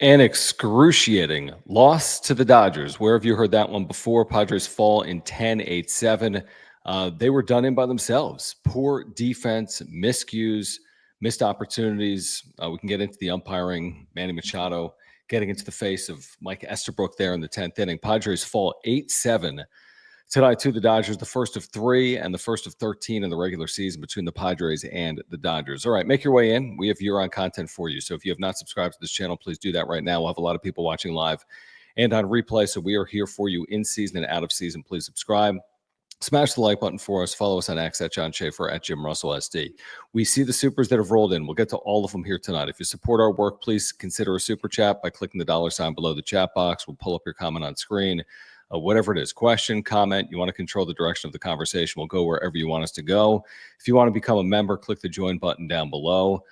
An excruciating loss to the Dodgers. Where have you heard that one before? Padres fall in 10-8-7. They were done in by themselves. Poor defense, miscues, missed opportunities. We can get into the umpiring. Manny Machado getting into the face of Mike Estabrook there in the 10th inning. Padres fall 8-7 tonight to the Dodgers, the first of 3 and the first of 13 in the regular season between the Padres and the Dodgers. All right, make your way in. We have year-round content for you. So if you have not subscribed to this channel, please do that right now. We'll have a lot of people watching live and on replay. So we are here for you in season and out of season. Please subscribe. Smash the like button for us. Follow us on X at John Schaefer at Jim Russell SD. We see the supers that have rolled in. We'll get to all of them here tonight. If you support our work, please consider a super chat by clicking the $ below the chat box. We'll pull up your comment on screen. Whatever it is, question, comment, you want to control the direction of the conversation, we'll go wherever you want us to go. If you want to become a member, click the join button down below.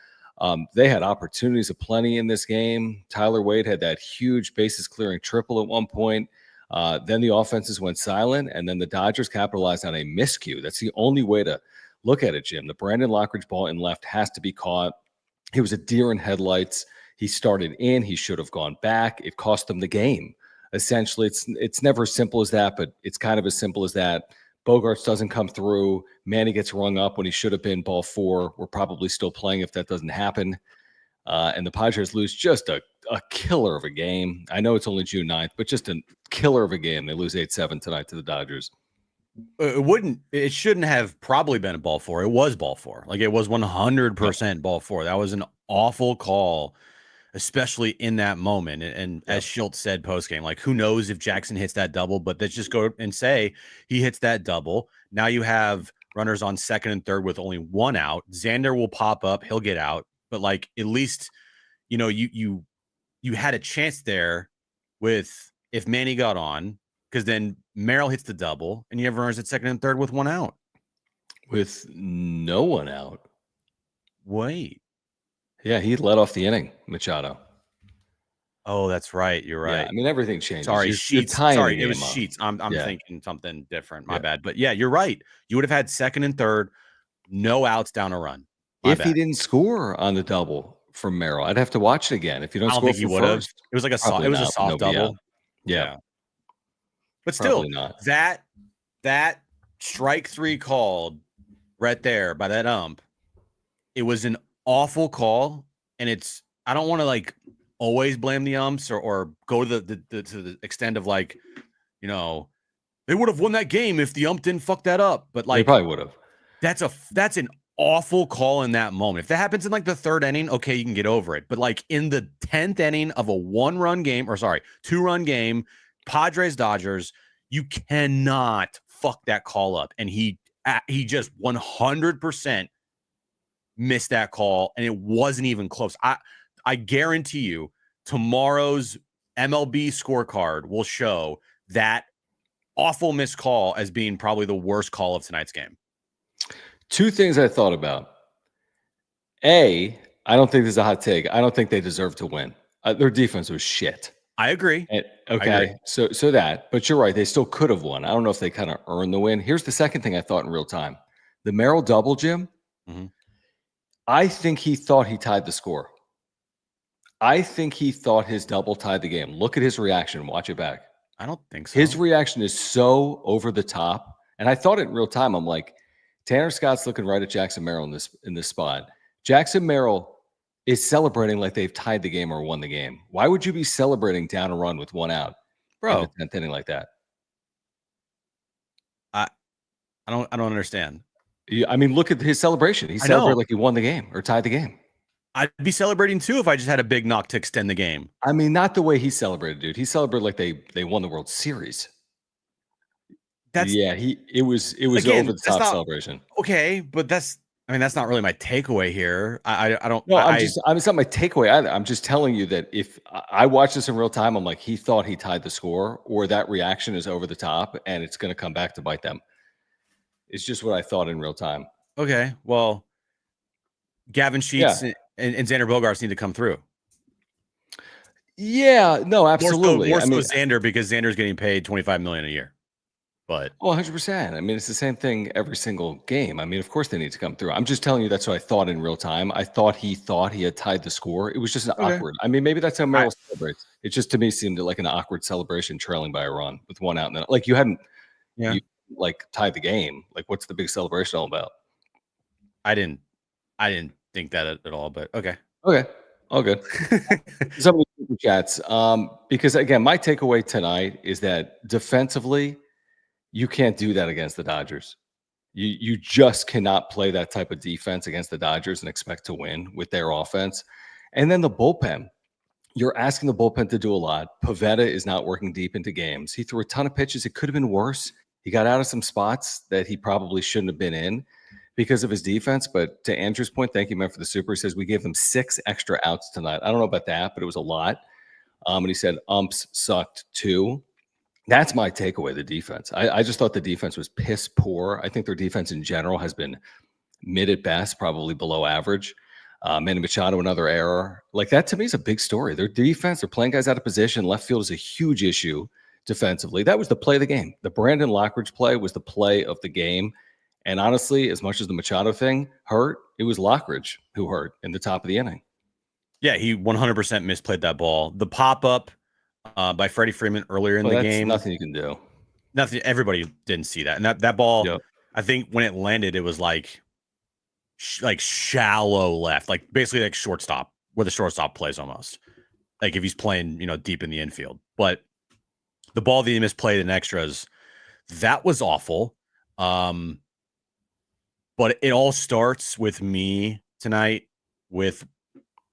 They had opportunities aplenty in this game. Tyler Wade had that huge bases clearing triple at one point. Then the offenses went silent, and then the Dodgers capitalized on a miscue. That's the only way to look at it, Jim. The Brandon Lockridge ball in left has to be caught. He was a deer in headlights. He started in. He should have gone back. It cost them the game. Essentially, it's never as simple as that, but it's kind of as simple as that. Bogarts doesn't come through. Manny gets rung up when he should have been ball 4. We're probably still playing if that doesn't happen. And the Padres lose just a killer of a game. I know it's only June 9th, but just a killer of a game. They lose 8-7 tonight to the Dodgers. It shouldn't have probably been a ball 4. It was ball 4. Like, it was 100% ball 4. That was an awful call, especially in that moment. And as Schultz said postgame, like, who knows if Jackson hits that double, but let's just go and say he hits that double. Now you have runners on second and third with only 1 out. Xander will pop up. He'll get out. But, like, at least, you know, you had a chance there with if Manny got on, because then Merrill hits the double and you have runners at second and third with 1 out. With no one out. Wait. Yeah, he led off the inning, Machado. Oh, that's right. You're right. Yeah, I mean, everything changes. Sorry, Sheets. Sorry, it was Sheets. I'm thinking something different. My bad. But yeah, you're right. You would have had second and third, no outs, down a run. If he didn't score on the double from Merrill, I'd have to watch it again. If you don't score, he would have. It was like a soft double. Yeah. But still, that strike 3 called right there by that ump, it was an awful call. And I don't want to, like, always blame the umps or go to the extent of, like, you know, they would have won that game if the ump didn't fuck that up. But, like, they probably would have. That's an awful call in that moment. If that happens in, like, the 3rd inning, okay, you can get over it. But, like, in the 10th inning of a 2-run game, Padres Dodgers, you cannot fuck that call up. And he just 100% missed that call, and it wasn't even close. I guarantee you tomorrow's MLB scorecard will show that awful missed call as being probably the worst call of tonight's game. 2 things I thought about. A, I don't think this is a hot take. I don't think they deserve to win. Their defense was shit. I agree. Okay, I agree. So that, but you're right. They still could have won. I don't know if they kind of earned the win. Here's the second thing I thought in real time. The Merrill double, Jim, I think he thought he tied the score. I think he thought his double tied the game. Look at his reaction. Watch it back. I don't think so. His reaction is so over the top. And I thought it in real time. I'm like, Tanner Scott's looking right at Jackson Merrill in this spot. Jackson Merrill is celebrating like they've tied the game or won the game. Why would you be celebrating down a run with 1 out, bro, in the 10th inning like that? I don't understand. I mean, look at his celebration. He celebrated like he won the game or tied the game. I'd be celebrating too if I just had a big knock to extend the game. I mean, not the way he celebrated, dude. He celebrated like they won the World Series. It was again, over the top celebration. Okay, but that's not really my takeaway here. I don't. No, it's not my takeaway either. I'm just telling you that if I watch this in real time, I'm like, he thought he tied the score, or that reaction is over the top, and it's going to come back to bite them. It's just what I thought in real time. Okay, well, Gavin Sheets and Xander Bogaerts need to come through. Yeah, no, absolutely. More so Xander, because Xander's getting paid $25 million a year. But 100%. I mean, it's the same thing every single game. I mean, of course they need to come through. I'm just telling you that's what I thought in real time. I thought he had tied the score. It was just an okay, awkward. I mean, maybe that's how I Merrill celebrates. It just to me seemed like an awkward celebration trailing by a run with one out. And then, like, you hadn't, yeah, you like tied the game. Like, what's the big celebration all about? I didn't I didn't think that at all. But okay. Okay. All good. Some of the super chats. Because again, my takeaway tonight is that defensively, you can't do that against the Dodgers. You just cannot play that type of defense against the Dodgers and expect to win with their offense. And then the bullpen. You're asking the bullpen to do a lot. Pavetta is not working deep into games. He threw a ton of pitches. It could have been worse. He got out of some spots that he probably shouldn't have been in because of his defense. But to Andrew's point, thank you, man, for the super. He says we gave them 6 extra outs tonight. I don't know about that, but it was a lot. And he said umps sucked too. That's my takeaway, the defense. I just thought the defense was piss poor. I think their defense in general has been mid at best, probably below average. Manny Machado, another error. Like that to me is a big story. Their defense, they're playing guys out of position. Left field is a huge issue defensively. That was the play of the game. The Brandon Lockridge play was the play of the game. And honestly, as much as the Machado thing hurt, it was Lockridge who hurt in the top of the inning. Yeah, he 100% misplayed that ball. The pop up by Freddie Freeman earlier in the game. Nothing you can do. Nothing. Everybody didn't see that, and that ball. Yep. I think when it landed, it was like shallow left, like basically like shortstop, where the shortstop plays almost. Like if he's playing, deep in the infield. But the ball that he misplayed in extras, that was awful. But it all starts with me tonight with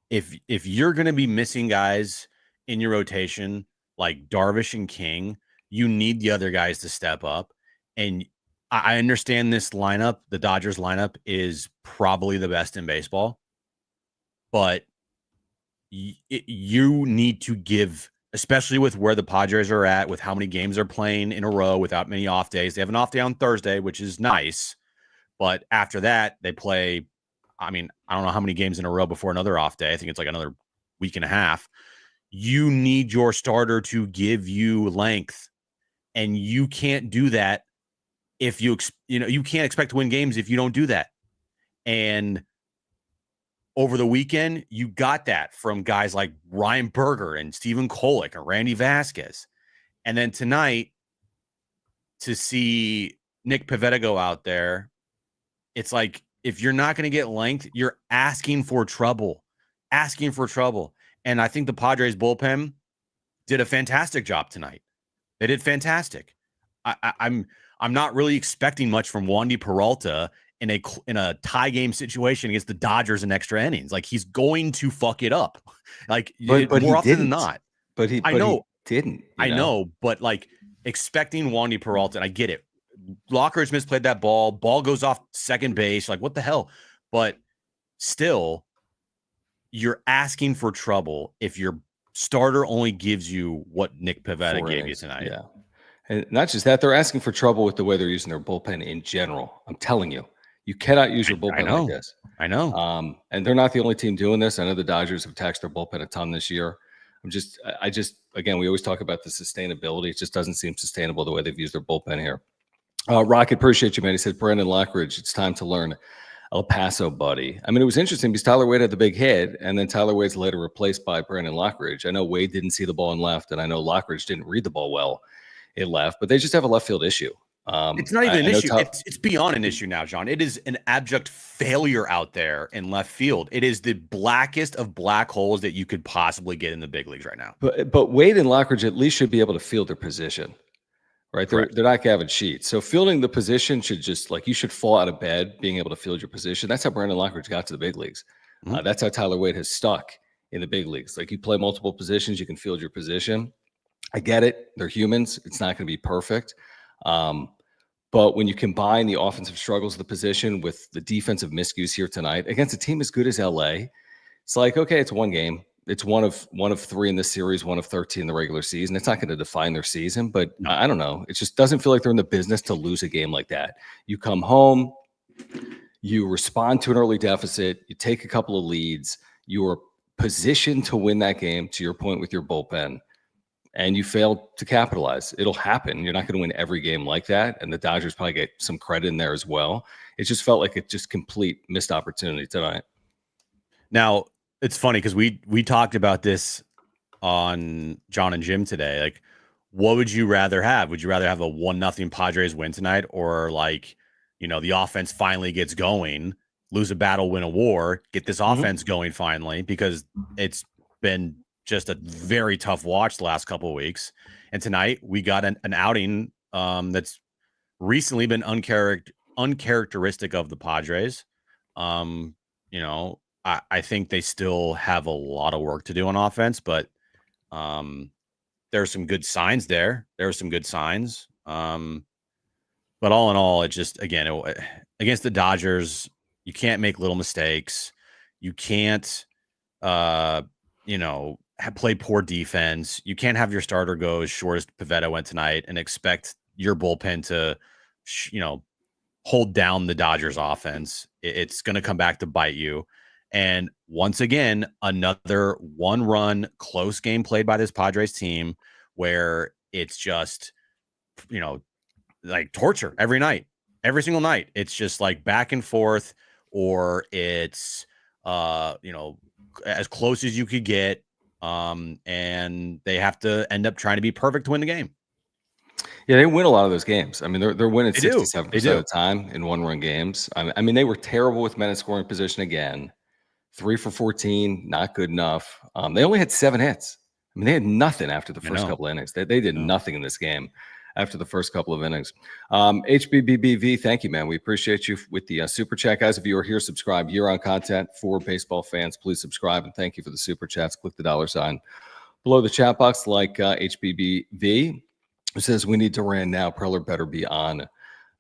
if you're going to be missing guys in your rotation like Darvish and King, you need the other guys to step up. And I understand this lineup, the Dodgers lineup is probably the best in baseball, but you need to give, especially with where the Padres are at, with how many games they're playing in a row without many off days. They have an off day on Thursday, which is nice. But after that, they play, I don't know how many games in a row before another off day. I think it's like another week and a half. You need your starter to give you length, and you can't do that if you can't expect to win games if you don't do that. And over the weekend, you got that from guys like Ryan Berger and Stephen Kolek and Randy Vasquez. And then tonight, to see Nick Pivetta go out there, it's like, if you're not going to get length, you're asking for trouble. And I think the Padres bullpen did a fantastic job tonight. They did fantastic. I'm not really expecting much from Wandy Peralta in a tie game situation against the Dodgers in extra innings. Like, he's going to fuck it up, like, but more often than not. I know he didn't. I know, but like expecting Wandy Peralta, and I get it. Lockridge misplayed that ball. Ball goes off second base. Like, what the hell? But still, you're asking for trouble if your starter only gives you what Nick Pivetta gave you tonight. Yeah. And not just that, they're asking for trouble with the way they're using their bullpen in general. I'm telling you, you cannot use your bullpen like this. I know. And they're not the only team doing this. I know the Dodgers have taxed their bullpen a ton this year. Again, we always talk about the sustainability. It just doesn't seem sustainable the way they've used their bullpen here. Rocket, appreciate you, man. He said, Brandon Lockridge, it's time to learn El Paso, buddy. I mean, it was interesting because Tyler Wade had the big hit, and then Tyler Wade's later replaced by Brandon Lockridge. I know Wade didn't see the ball in left, and I know Lockridge didn't read the ball well in left, but they just have a left field issue. It's not even an issue. It's beyond an issue now, John. It is an abject failure out there in left field. It is the blackest of black holes that you could possibly get in the big leagues right now. But Wade and Lockridge at least should be able to field their position. Right. They're not Gavin Sheets. So fielding the position should just you should fall out of bed being able to field your position. That's how Brandon Lockridge got to the big leagues. Mm-hmm. That's how Tyler Wade has stuck in the big leagues. Like, you play multiple positions, you can field your position. I get it. They're humans. It's not going to be perfect. But when you combine the offensive struggles of the position with the defensive miscues here tonight against a team as good as LA, it's like, okay, it's one game. It's one of 3 in this series, 1 of 13 in the regular season. It's not going to define their season, but I don't know. It just doesn't feel like they're in the business to lose a game like that. You come home, you respond to an early deficit, you take a couple of leads, you are positioned to win that game, to your point with your bullpen. and you fail to capitalize. It'll happen. You're not going to win every game like that. And the Dodgers probably get some credit in there as well. It just felt like it just complete missed opportunity tonight. Now, it's funny because we talked about this on John and Jim today. Like, what would you rather have? Would you rather have a 1-0 Padres win tonight, or like, the offense finally gets going, lose a battle, win a war, get this offense going finally, because it's been just a very tough watch the last couple of weeks. And tonight we got an outing that's recently been uncharacteristic of the Padres. I think they still have a lot of work to do on offense, but there are some good signs there. There are some good signs. But all in all, it just, again, against the Dodgers, you can't make little mistakes. You can't, play poor defense. You can't have your starter go as short as Pivetta went tonight and expect your bullpen to, hold down the Dodgers offense. It's going to come back to bite you. And once again, another 1-run close game played by this Padres team where it's just, like torture every night, every single night. It's just like back and forth, or it's, as close as you could get. And they have to end up trying to be perfect to win the game. Yeah, they win a lot of those games. I mean, they're winning 67% of the time in 1-run games. I mean, they were terrible with men in scoring position again. 3 for 14, not good enough. They only had 7 hits. I mean, they had nothing after the first couple of innings. They did nothing in this game after the first couple of innings. HBBBV, thank you, man. We appreciate you with the super chat. Guys, if you are here, subscribe. Year-round content for baseball fans. Please subscribe, and thank you for the super chats. Click the $ below the chat box, like HBBV, who says, we need to ran now. Preller better be on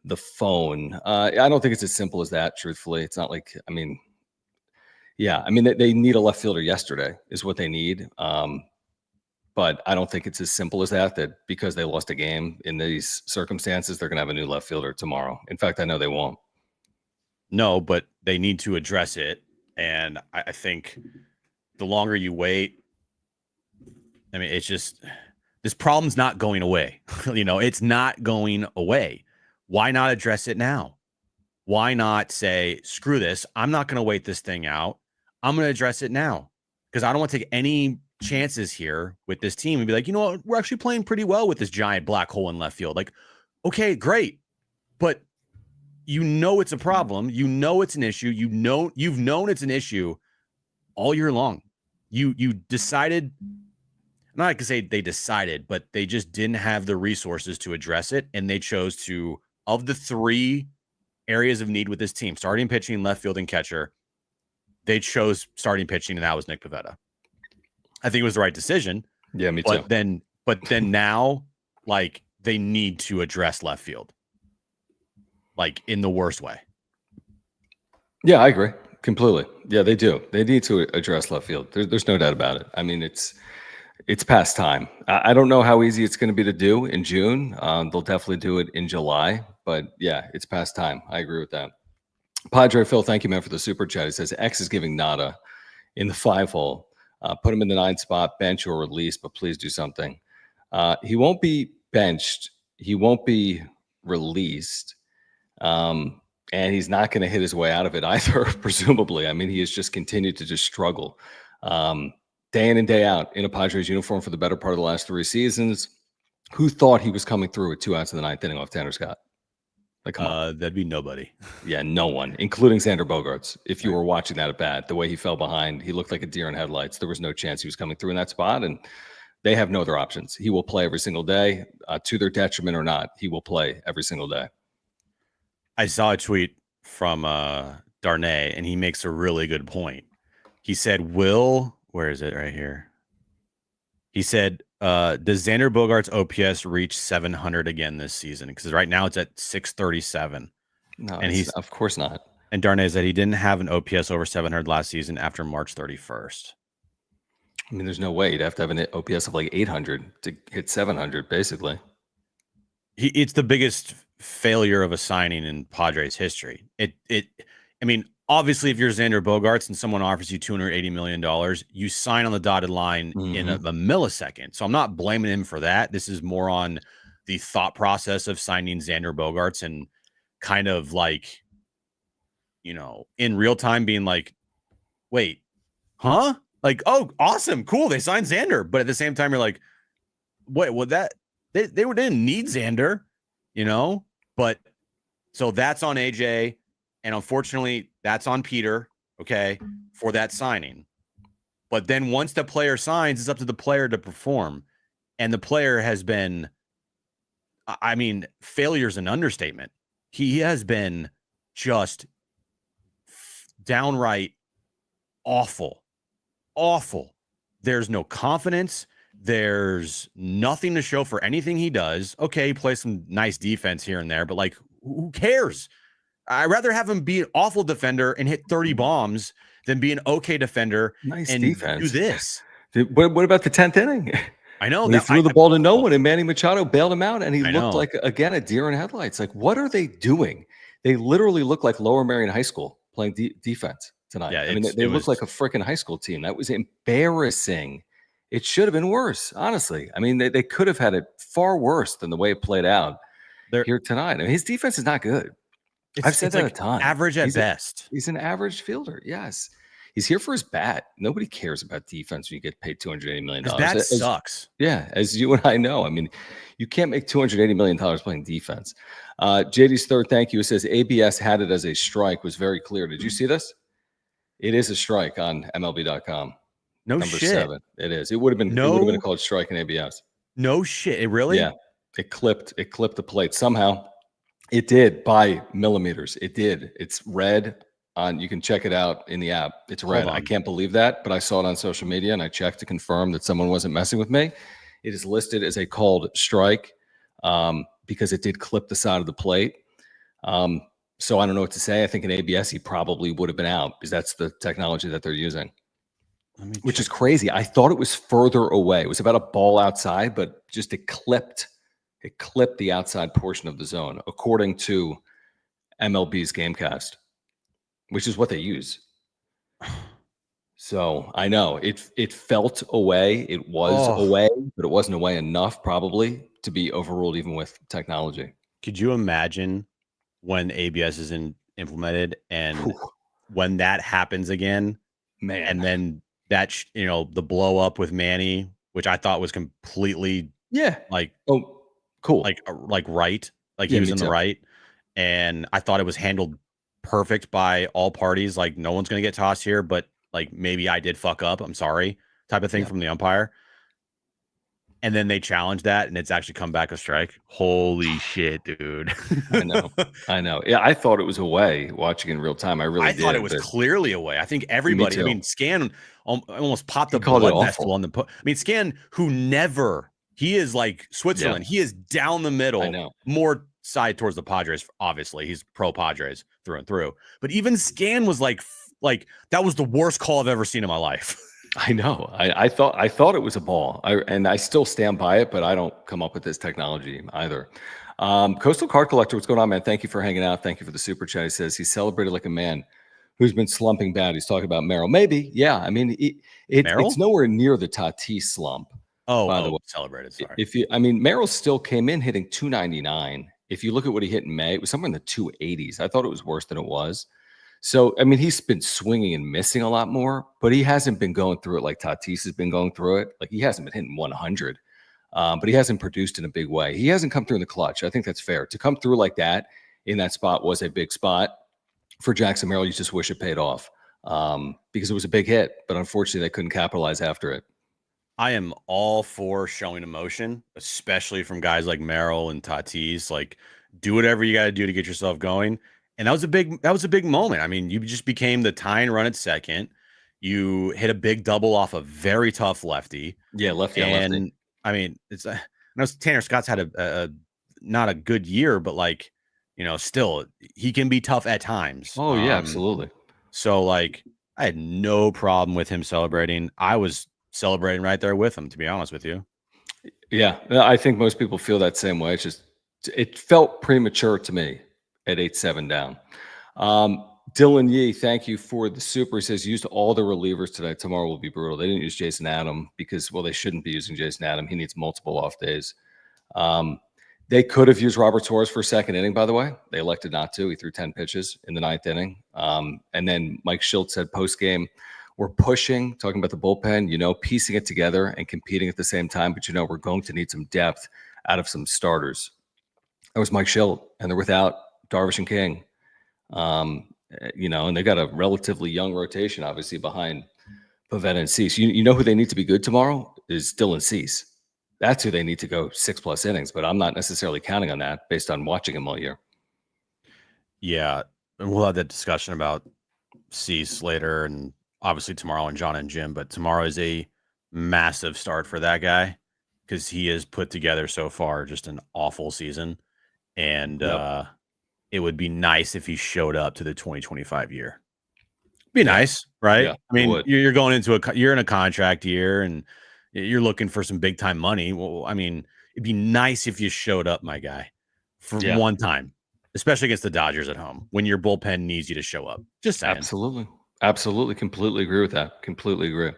the phone. I don't think it's as simple as that, truthfully. It's not like, they need a left fielder yesterday is what they need. But I don't think it's as simple as that because they lost a game in these circumstances, they're going to have a new left fielder tomorrow. In fact, I know they won't. No, but they need to address it. And I think the longer you wait, it's just, this problem's not going away. It's not going away. Why not address it now? Why not say, screw this, I'm not going to wait this thing out. I'm going to address it now, because I don't want to take any chances here with this team and be like, you know what, we're actually playing pretty well with this giant black hole in left field. Like, okay, great. But it's a problem. It's an issue. You've known it's an issue all year long. You decided, I'm not going to say they decided, but they just didn't have the resources to address it. And they chose to, of the 3 areas of need with this team, starting pitching, left field, and catcher, they chose starting pitching, and that was Nick Pivetta. I think it was the right decision. Yeah, me too. But then now, like, they need to address left field, like, in the worst way. Yeah, I agree completely. Yeah, they do. They need to address left field. There's no doubt about it. I mean, it's past time. I don't know how easy it's going to be to do in June. They'll definitely do it in July. But yeah, it's past time. I agree with that. Padre Phil, thank you, man, for the super chat. He says X is giving nada in the 5-hole. Put him in the 9th spot, bench or release, but please do something. He won't be benched. He won't be released. And he's not going to hit his way out of it either, presumably. I mean, he has just continued to just struggle day in and day out in a Padres uniform for the better part of the last 3 seasons. Who thought he was coming through with 2 outs in the 9th inning off Tanner Scott? Like, come on. That'd be nobody. Yeah, no one, including Xander Bogaerts. If you were watching that at bat, the way he fell behind, he looked like a deer in headlights. There was no chance he was coming through in that spot, and they have no other options. He will play every single day, to their detriment or not. He will play every single day. I saw a tweet from Darnay, and he makes a really good point. He said, where is it right here? He said, does Xander Bogaerts' OPS reach 700 again this season? Because right now it's at 637. No, and he's of course not. And Darnay said he didn't have an OPS over 700 last season after March 31st. I mean, there's no way. You'd have to have an OPS of like 800 to hit 700, basically. It's the biggest failure of a signing in Padres history. I mean, obviously, if you're Xander Bogaerts and someone offers you $280 million, you sign on the dotted line in a millisecond. So I'm not blaming him for that. This is more on the thought process of signing Xander Bogaerts and kind of like, in real time being like, wait, huh? Like, oh, awesome, cool. They signed Xander. But at the same time, you're like, wait, well, they didn't need Xander, But so that's on AJ. And unfortunately, that's on Peter, okay, for that signing. But then once the player signs, it's up to the player to perform. And the player has been, failure is an understatement. He has been just downright awful. Awful. There's no confidence. There's nothing to show for anything he does. Okay, he plays some nice defense here and there, but like, who cares? I'd rather have him be an awful defender and hit 30 bombs than be an okay defender and defense. do this. What about the 10th inning? I know. When he threw the ball to no one and Manny Machado bailed him out, and he looked like, again, a deer in headlights. Like, what are they doing? They literally look like Lower Merion High School playing defense tonight. Yeah, they look like a freaking high school team. That was embarrassing. It should have been worse, honestly. I mean, they could have had it far worse than the way it played out here tonight. I mean, his defense is not good. I've said that a ton. Average at best. He's an average fielder. Yes. He's here for his bat. Nobody cares about defense when you get paid $280 million. His bat sucks. Yeah, as you and I know. I mean, you can't make $280 million playing defense. JD's third thank you says ABS had it as a strike, was very clear. Did you see this? It is a strike on MLB.com. No Number shit. 7. It is. It would have been a called strike in ABS. No shit. It really? Yeah. It clipped the plate. Somehow it did by millimeters. It did. It's red. You can check it out in the app. It's red. I can't believe that, but I saw it on social media and I checked to confirm that someone wasn't messing with me. It is listed as a called strike because it did clip the side of the plate. So I don't know what to say. I think in ABS, he probably would have been out because that's the technology that they're using, which is crazy. I thought it was further away. It was about a ball outside, but just it clipped the outside portion of the zone, according to MLB's Gamecast, which is what they use. So I know it felt away. It was away, but it wasn't away enough probably to be overruled even with technology. Could you imagine when ABS is implemented and when that happens again, man, and then that, the blow up with Manny, which I thought was completely cool. Like right. Like he was in the right. And I thought it was handled perfect by all parties. Like no one's going to get tossed here, but like maybe I did fuck up. I'm sorry, type of thing from the umpire. And then they challenged that and it's actually come back a strike. Holy shit, dude. I know. Yeah, I thought it was away watching in real time. I thought it was clearly away. I think everybody, Scan almost popped the blood vessel on the Scan, he is like Switzerland. Yeah. He is down the middle, more side towards the Padres. Obviously, he's pro Padres through and through. But even Scan was like that was the worst call I've ever seen in my life. I know. I thought it was a ball, and I still stand by it. But I don't come up with this technology either. Coastal Card Collector, what's going on, man? Thank you for hanging out. Thank you for the super chat. He says he celebrated like a man who's been slumping bad. He's talking about Merrill. Maybe, yeah. I mean, it's nowhere near the Tatis slump. By the way, celebrated. Sorry. Merrill still came in hitting 299. If you look at what he hit in May, it was somewhere in the 280s. I thought it was worse than it was. So, he's been swinging and missing a lot more, but he hasn't been going through it like Tatis has been going through it. Like he hasn't been hitting 100, but he hasn't produced in a big way. He hasn't come through in the clutch. I think that's fair. To come through like that in that spot was a big spot for Jackson Merrill. You just wish it paid off because it was a big hit, but unfortunately they couldn't capitalize after it. I am all for showing emotion, especially from guys like Merrill and Tatis. Like, do whatever you got to do to get yourself going. And that was a big moment. I mean, you just became the tying run at second. You hit a big double off a very tough lefty. Yeah, lefty. And lefty. I know Tanner Scott's had a not a good year, but still he can be tough at times. Oh yeah, absolutely. So I had no problem with him celebrating. I was celebrating right there with him, to be honest with you. Yeah, I think most people feel that same way. It felt premature to me at 8-7 down. Dylan Yee, thank you for the super. He says used all the relievers today. Tomorrow will be brutal. They didn't use Jason Adam because, well, they shouldn't be using Jason Adam. He needs multiple off days. They could have used Robert Torres for a second inning, by the way. They elected not to. He threw 10 pitches in the ninth inning. And then Mike Schilt said post-game, we're pushing, talking about the bullpen, piecing it together and competing at the same time. But, we're going to need some depth out of some starters. That was Mike Schilt, and they're without Darvish and King. And they got a relatively young rotation, obviously, behind Pivetta and Cease. You know who they need to be good tomorrow is Dylan Cease. That's who they need to go 6+ innings, but I'm not necessarily counting on that based on watching him all year. Yeah, and we'll have that discussion about Cease later, and obviously tomorrow and John and Jim. But tomorrow is a massive start for that guy because he has put together so far just an awful season, and it would be nice if he showed up to the 2025 year. Be nice, right? Yeah, I mean, you're going into you're in a contract year and you're looking for some big time money. Well, I mean, it'd be nice if you showed up, my guy, for one time, especially against the Dodgers at home when your bullpen needs you to show up. Just saying. Absolutely. Completely agree with that. Completely agree.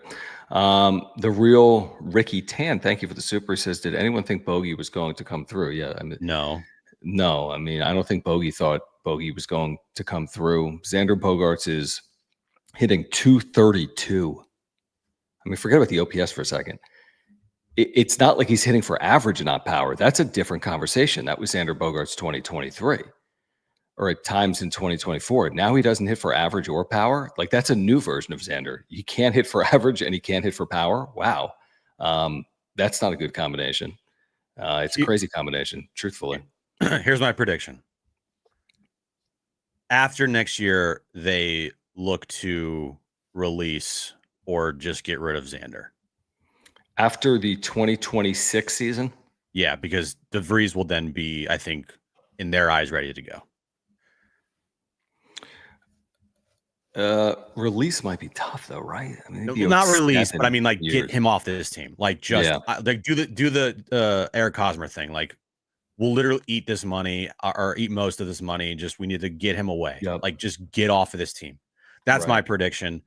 The real Ricky Tan, thank you for the super. He says, did anyone think Bogey was going to come through? Yeah. I mean, no. I mean, I don't think Bogey thought Bogey was going to come through. Xander Bogaerts is hitting 232. I mean, forget about the OPS for a second. It's not like he's hitting for average and not power. That's a different conversation. That was Xander Bogaerts 2023 or at times in 2024. Now he doesn't hit for average or power. Like, that's a new version of Xander. He can't hit for average and he can't hit for power. Wow. That's not a good combination. It's a crazy combination, truthfully. Here's my prediction. After next year, they look to release or just get rid of Xander. After the 2026 season? Yeah, because DeVries will then be, I think, in their eyes, ready to go. Release might be tough, though, right? I mean, not release, but I mean, like, get him off this team. Like, just like do the Eric Hosmer thing. Like, we'll literally eat this money or eat most of this money. Just we need to get him away. Like, just get off of this team. That's my prediction.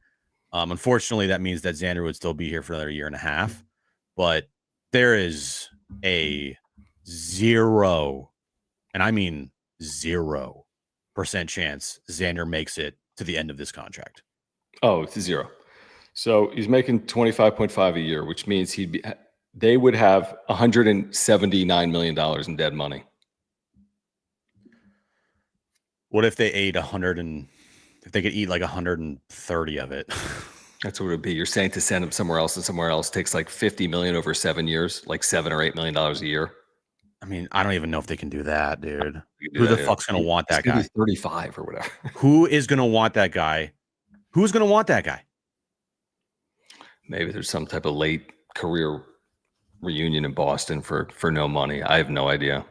Unfortunately, that means that Xander would still be here for another year and a half. But there is a 0%, and I mean 0% chance Xander makes it to the end of this contract. Oh, it's 0. So he's making 25.5 a year, which means they would have $179 million in dead money. What if they ate if they could eat like 130 of it? That's what it would be. You're saying to send him somewhere else, and somewhere else takes like $50 million over 7 years, like $7 or $8 million a year. I mean, I don't even know if they can do that, dude. Who the fuck's going to want that guy? 35 or whatever. Who is going to want that guy? Who's going to want that guy? Maybe there's some type of late career reunion in Boston for no money. I have no idea.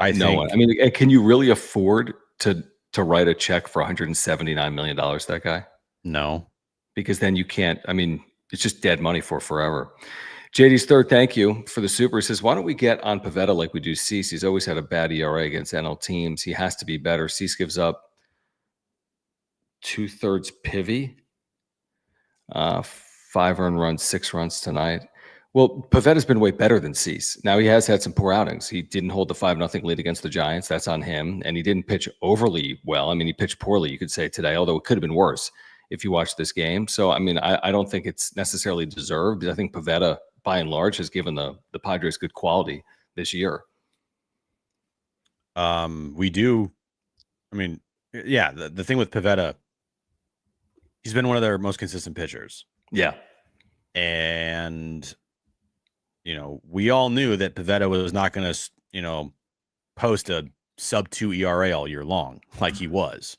I mean, can you really afford to write a check for $179 million to that guy? No. Because then you can't. I mean, it's just dead money for forever. JD's third, thank you for the super. He says, why don't we get on Pivetta like we do Cease? He's always had a bad ERA against NL teams. He has to be better. Cease gives up 2/3 Pivy. 5 earned runs, 6 runs tonight. Well, Pavetta's been way better than Cease. Now, he has had some poor outings. He didn't hold the 5-0 lead against the Giants. That's on him. And he didn't pitch overly well. I mean, he pitched poorly, you could say, today, although it could have been worse if you watched this game. So, I mean, I don't think it's necessarily deserved. I think Pivetta, by and large, has given the Padres good quality this year. We do. I mean, yeah, the thing with Pivetta, he's been one of their most consistent pitchers. Yeah. And, we all knew that Pivetta was not going to, post a sub-2 ERA all year long like he was.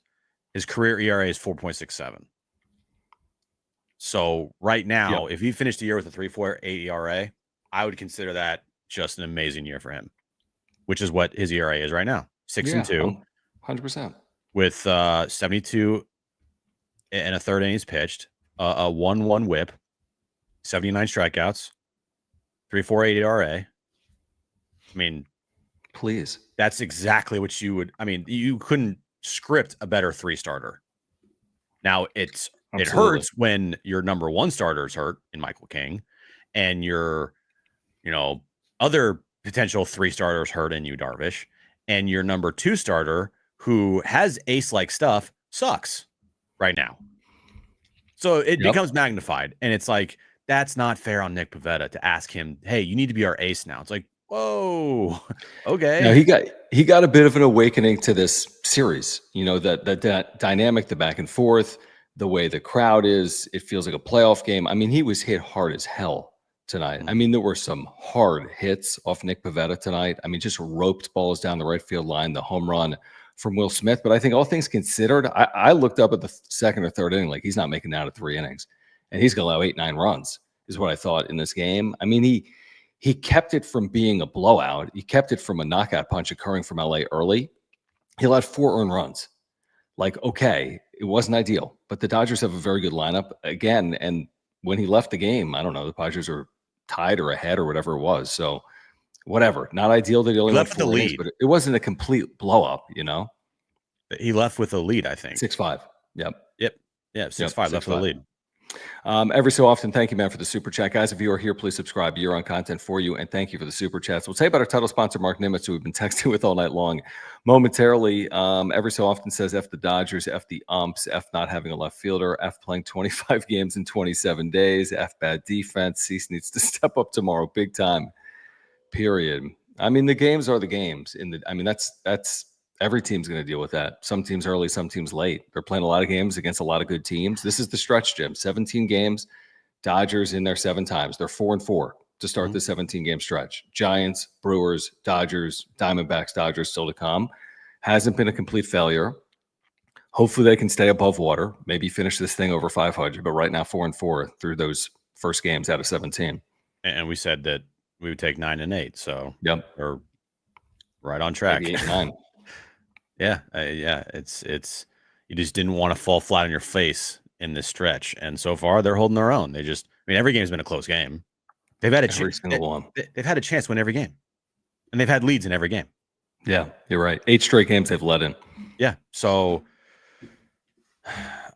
His career ERA is 4.67. So right now, if he finished the year with a 3.48 ERA, I would consider that just an amazing year for him, which is what his ERA is right now. 6-2. 100%. With 72 and a third innings pitched, a 1-1 whip, 79 strikeouts, 3.48 ERA. I mean, please. That's exactly what you would. I mean, you couldn't script a better 3-starter. Now it Absolutely. hurts when your number 1 starter is hurt in Michael King, and your other potential 3 starters hurt in Yu Darvish, and your number 2 starter who has ace-like stuff sucks right now. So it becomes magnified, and it's like, that's not fair on Nick Pivetta to ask him, hey, you need to be our ace now. It's like, whoa, okay. No, he got a bit of an awakening to this series. That dynamic, the back and forth, the way the crowd is. It feels like a playoff game. I mean, he was hit hard as hell tonight. I mean, there were some hard hits off Nick Pivetta tonight. I mean, just roped balls down the right field line, the home run from Will Smith. But I think all things considered, I looked up at the second or third inning, like he's not making it out of 3 innings, and he's going to allow 8-9 runs is what I thought in this game. I mean, he kept it from being a blowout. He kept it from a knockout punch occurring from LA early. He allowed 4 earned runs. Like, okay, it wasn't ideal, but the Dodgers have a very good lineup again. And when he left the game, I don't know, the Padres are tied or ahead or whatever it was. So whatever, not ideal that he only left went with 4 the innings, lead. but it wasn't a complete blow up, He left with a lead, I think. 6-5. Yep. Yeah, 6-5 left with a lead. Every so often, thank you, man, for the super chat. Guys, if you are here, please subscribe. You're on content for you, and thank you for the super chats. We'll tell you about our title sponsor, Mark Nimitz, who we've been texting with all night long. Momentarily, every so often says F the Dodgers, F the umps, F not having a left fielder, F playing 25 games in 27 days, F bad defense. Cease needs to step up tomorrow, big time, period. I mean, the games are the games. That's every team's going to deal with that. Some teams early, some teams late. They're playing a lot of games against a lot of good teams. This is the stretch, Jim. 17 games. Dodgers in there 7 times. They're 4-4 to start the 17-game stretch. Giants, Brewers, Dodgers, Diamondbacks, Dodgers still to come. Hasn't been a complete failure. Hopefully they can stay above water. Maybe finish this thing over 500. But right now, 4-4 through those first games out of 17. And we said that we would take 9 and 8. So we're right on track. Maybe 8-9. Yeah. It's you just didn't want to fall flat on your face in this stretch, and so far they're holding their own. Every game's been a close game. They've had a chance. They've had a chance to win every game, and they've had leads in every game. Yeah, you're right. 8 straight games they've led in. Yeah. So,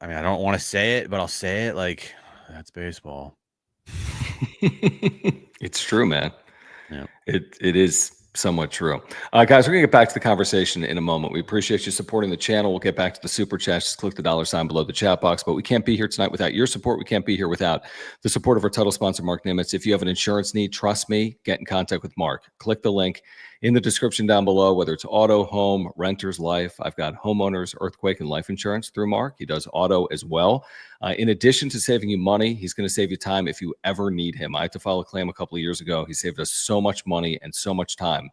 I don't want to say it, but I'll say it. Like, that's baseball. It's true, man. Yeah. It is somewhat true. Guys, we're going to get back to the conversation in a moment. We appreciate you supporting the channel. We'll get back to the super chat. Just click the $ below the chat box. But we can't be here tonight without your support. We can't be here without the support of our title sponsor, Mark Nimitz. If you have an insurance need, trust me, get in contact with Mark. Click the link in the description down below, whether it's auto, home, renters, life. I've got homeowners, earthquake, and life insurance through Mark. He does auto as well. In addition to saving you money, he's going to save you time if you ever need him. I had to file a claim a couple of years ago. He saved us so much money and so much time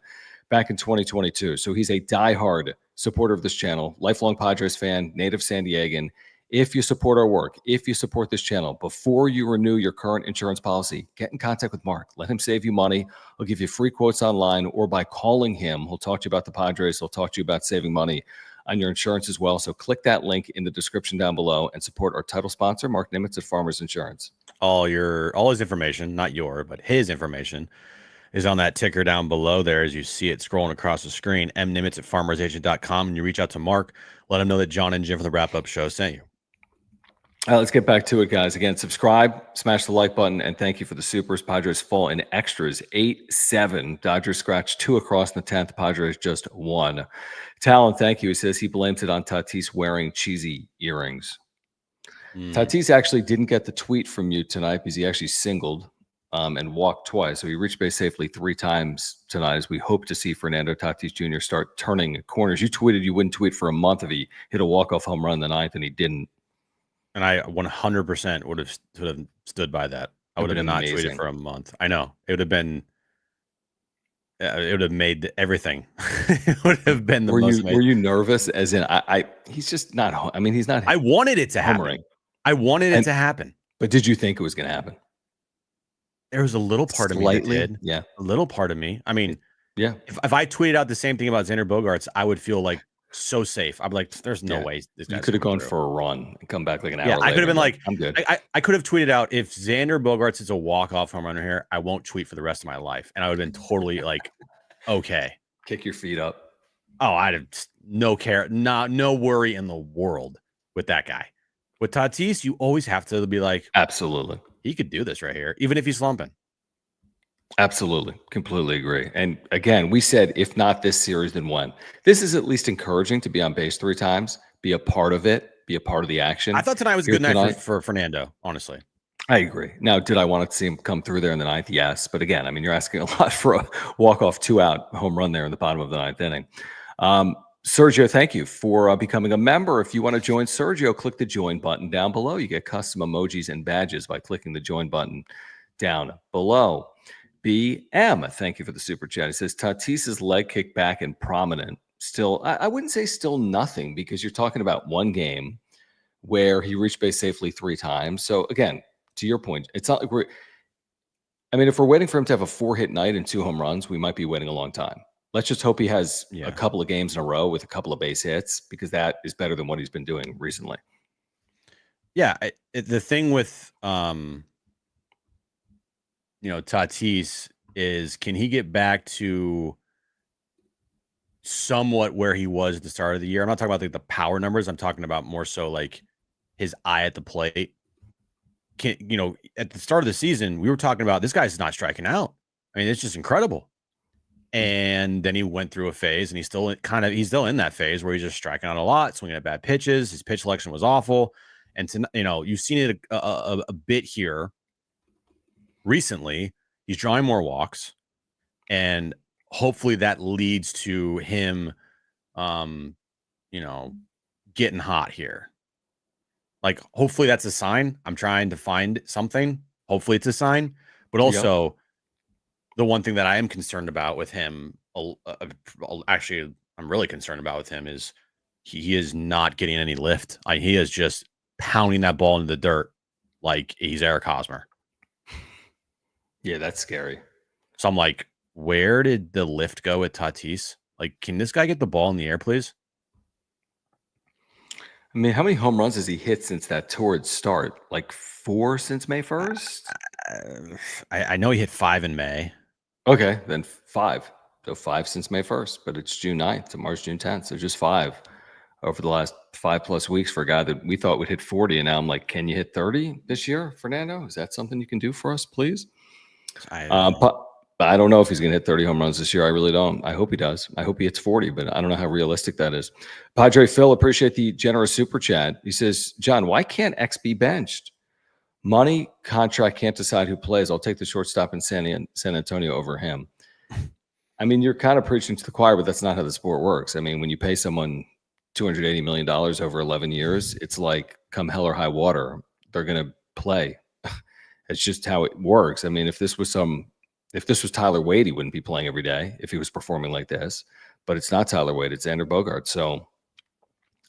back in 2022. So he's a diehard supporter of this channel, lifelong Padres fan, native San Diegan. If you support our work, if you support this channel, before you renew your current insurance policy, get in contact with Mark. Let him save you money. He'll give you free quotes online or by calling him. He'll talk to you about the Padres. He'll talk to you about saving money on your insurance as well. So click that link in the description down below and support our title sponsor, Mark Nimitz at Farmers Insurance. All his information, not but his information is on that ticker down below there as you see it scrolling across the screen, mnimitz at farmersagent.com, and you reach out to Mark, let him know that John and Jim from the wrap-up show sent you. Let's get back to it, guys. Again, subscribe, smash the like button, and thank you for the supers. Padres fall in extras, 8-7. Dodgers scratch 2 across in the 10th. Padres just 1. Talon, thank you. He says he blames it on Tatis wearing cheesy earrings. Tatis actually didn't get the tweet from you tonight because he actually singled and walked twice. So he reached base safely 3 times tonight as we hope to see Fernando Tatis Jr. start turning corners. You tweeted you wouldn't tweet for a month if he hit a walk-off home run in the 9th, and he didn't. And I 100% would have stood by that. I would have not tweeted for a month. I know. It would have been it would have made everything. It would have been the most. Were you nervous? As in, he's just not. I mean, he's not. I wanted it to happen. I wanted it to happen. But did you think it was going to happen? There was a little part of me that did. Yeah, a little part of me. I mean, yeah. If I tweeted out the same thing about Xander Bogaerts, I would feel like so safe. I'd be like, "There's no way this guy." You could have gone for a run and come back like an hour. Yeah, later. I could have been like, "I'm good." I could have tweeted out, "If Xander Bogaerts is a walk-off home runner here, I won't tweet for the rest of my life," and I would have been totally like, "Okay." Kick your feet up. Oh, I'd have no worry in the world with that guy. With Tatis, you always have to be like, Absolutely. he could do this right here, even if he's slumping. Absolutely. Completely agree. And again, we said if not this series, then when? This is at least encouraging to be on base 3 times, be a part of it, be a part of the I action thought tonight was a here good night tonight. for Fernando, honestly. I agree. Now, did I want to see him come through there in the ninth? Yes. But again, I mean, you're asking a lot for a walk-off 2-out home run there in the bottom of the ninth inning. Sergio, thank you for becoming a member. If you want to join Sergio, click the join button down below. You get custom emojis and badges by clicking the join button down below. BM, thank you for the super chat. He says Tatis's leg kick back and prominent. Still, I wouldn't say still nothing, because you're talking about one game where he reached base safely 3 times. So again, to your point, it's not like if we're waiting for him to have a 4-hit night and 2 home runs, we might be waiting a long time. Let's just hope he has a couple of games in a row with a couple of base hits, because that is better than what he's been doing recently. Yeah. The thing with, Tatis is, can he get back to somewhat where he was at the start of the year? I'm not talking about like the power numbers. I'm talking about more so like his eye at the plate. At the start of the season, we were talking about this guy's not striking out. I mean, it's just incredible. And then he went through a phase, and he's still in that phase where he's just striking out a lot, swinging at bad pitches. His pitch selection was awful. And you've seen it a bit here recently. He's drawing more walks, and hopefully that leads to him, getting hot here. Like, hopefully that's a sign. I'm trying to find something. Hopefully it's a sign. But also, the one thing that I am concerned about with him, actually, I'm really concerned about with him, is he is not getting any lift. He is just pounding that ball into the dirt like he's Eric Hosmer. Yeah, that's scary. So I'm like, where did the lift go at Tatis? Like, can this guy get the ball in the air, please? I mean, how many home runs has he hit since that torrid start? Like 4 since May 1st? I know he hit 5 in May. Okay, then 5. So 5 since May 1st, but it's June 9th to March, June 10th. So just 5 over the last 5+ weeks for a guy that we thought would hit 40. And now I'm like, can you hit 30 this year, Fernando? Is that something you can do for us, please? But I don't know if he's going to hit 30 home runs this year. I really don't. I hope he does. I hope he hits 40, but I don't know how realistic that is. Padre Phil, appreciate the generous super chat. He says, John, why can't X be benched? Money, contract, can't decide who plays. I'll take the shortstop in San Antonio over him. I mean, you're kind of preaching to the choir, but that's not how the sport works. I mean, when you pay someone $280 million over 11 years, it's like come hell or high water, they're going to play. It's just how it works. I mean, if this was Tyler Wade, he wouldn't be playing every day if he was performing like this. But it's not Tyler Wade, it's Xander Bogaerts. So,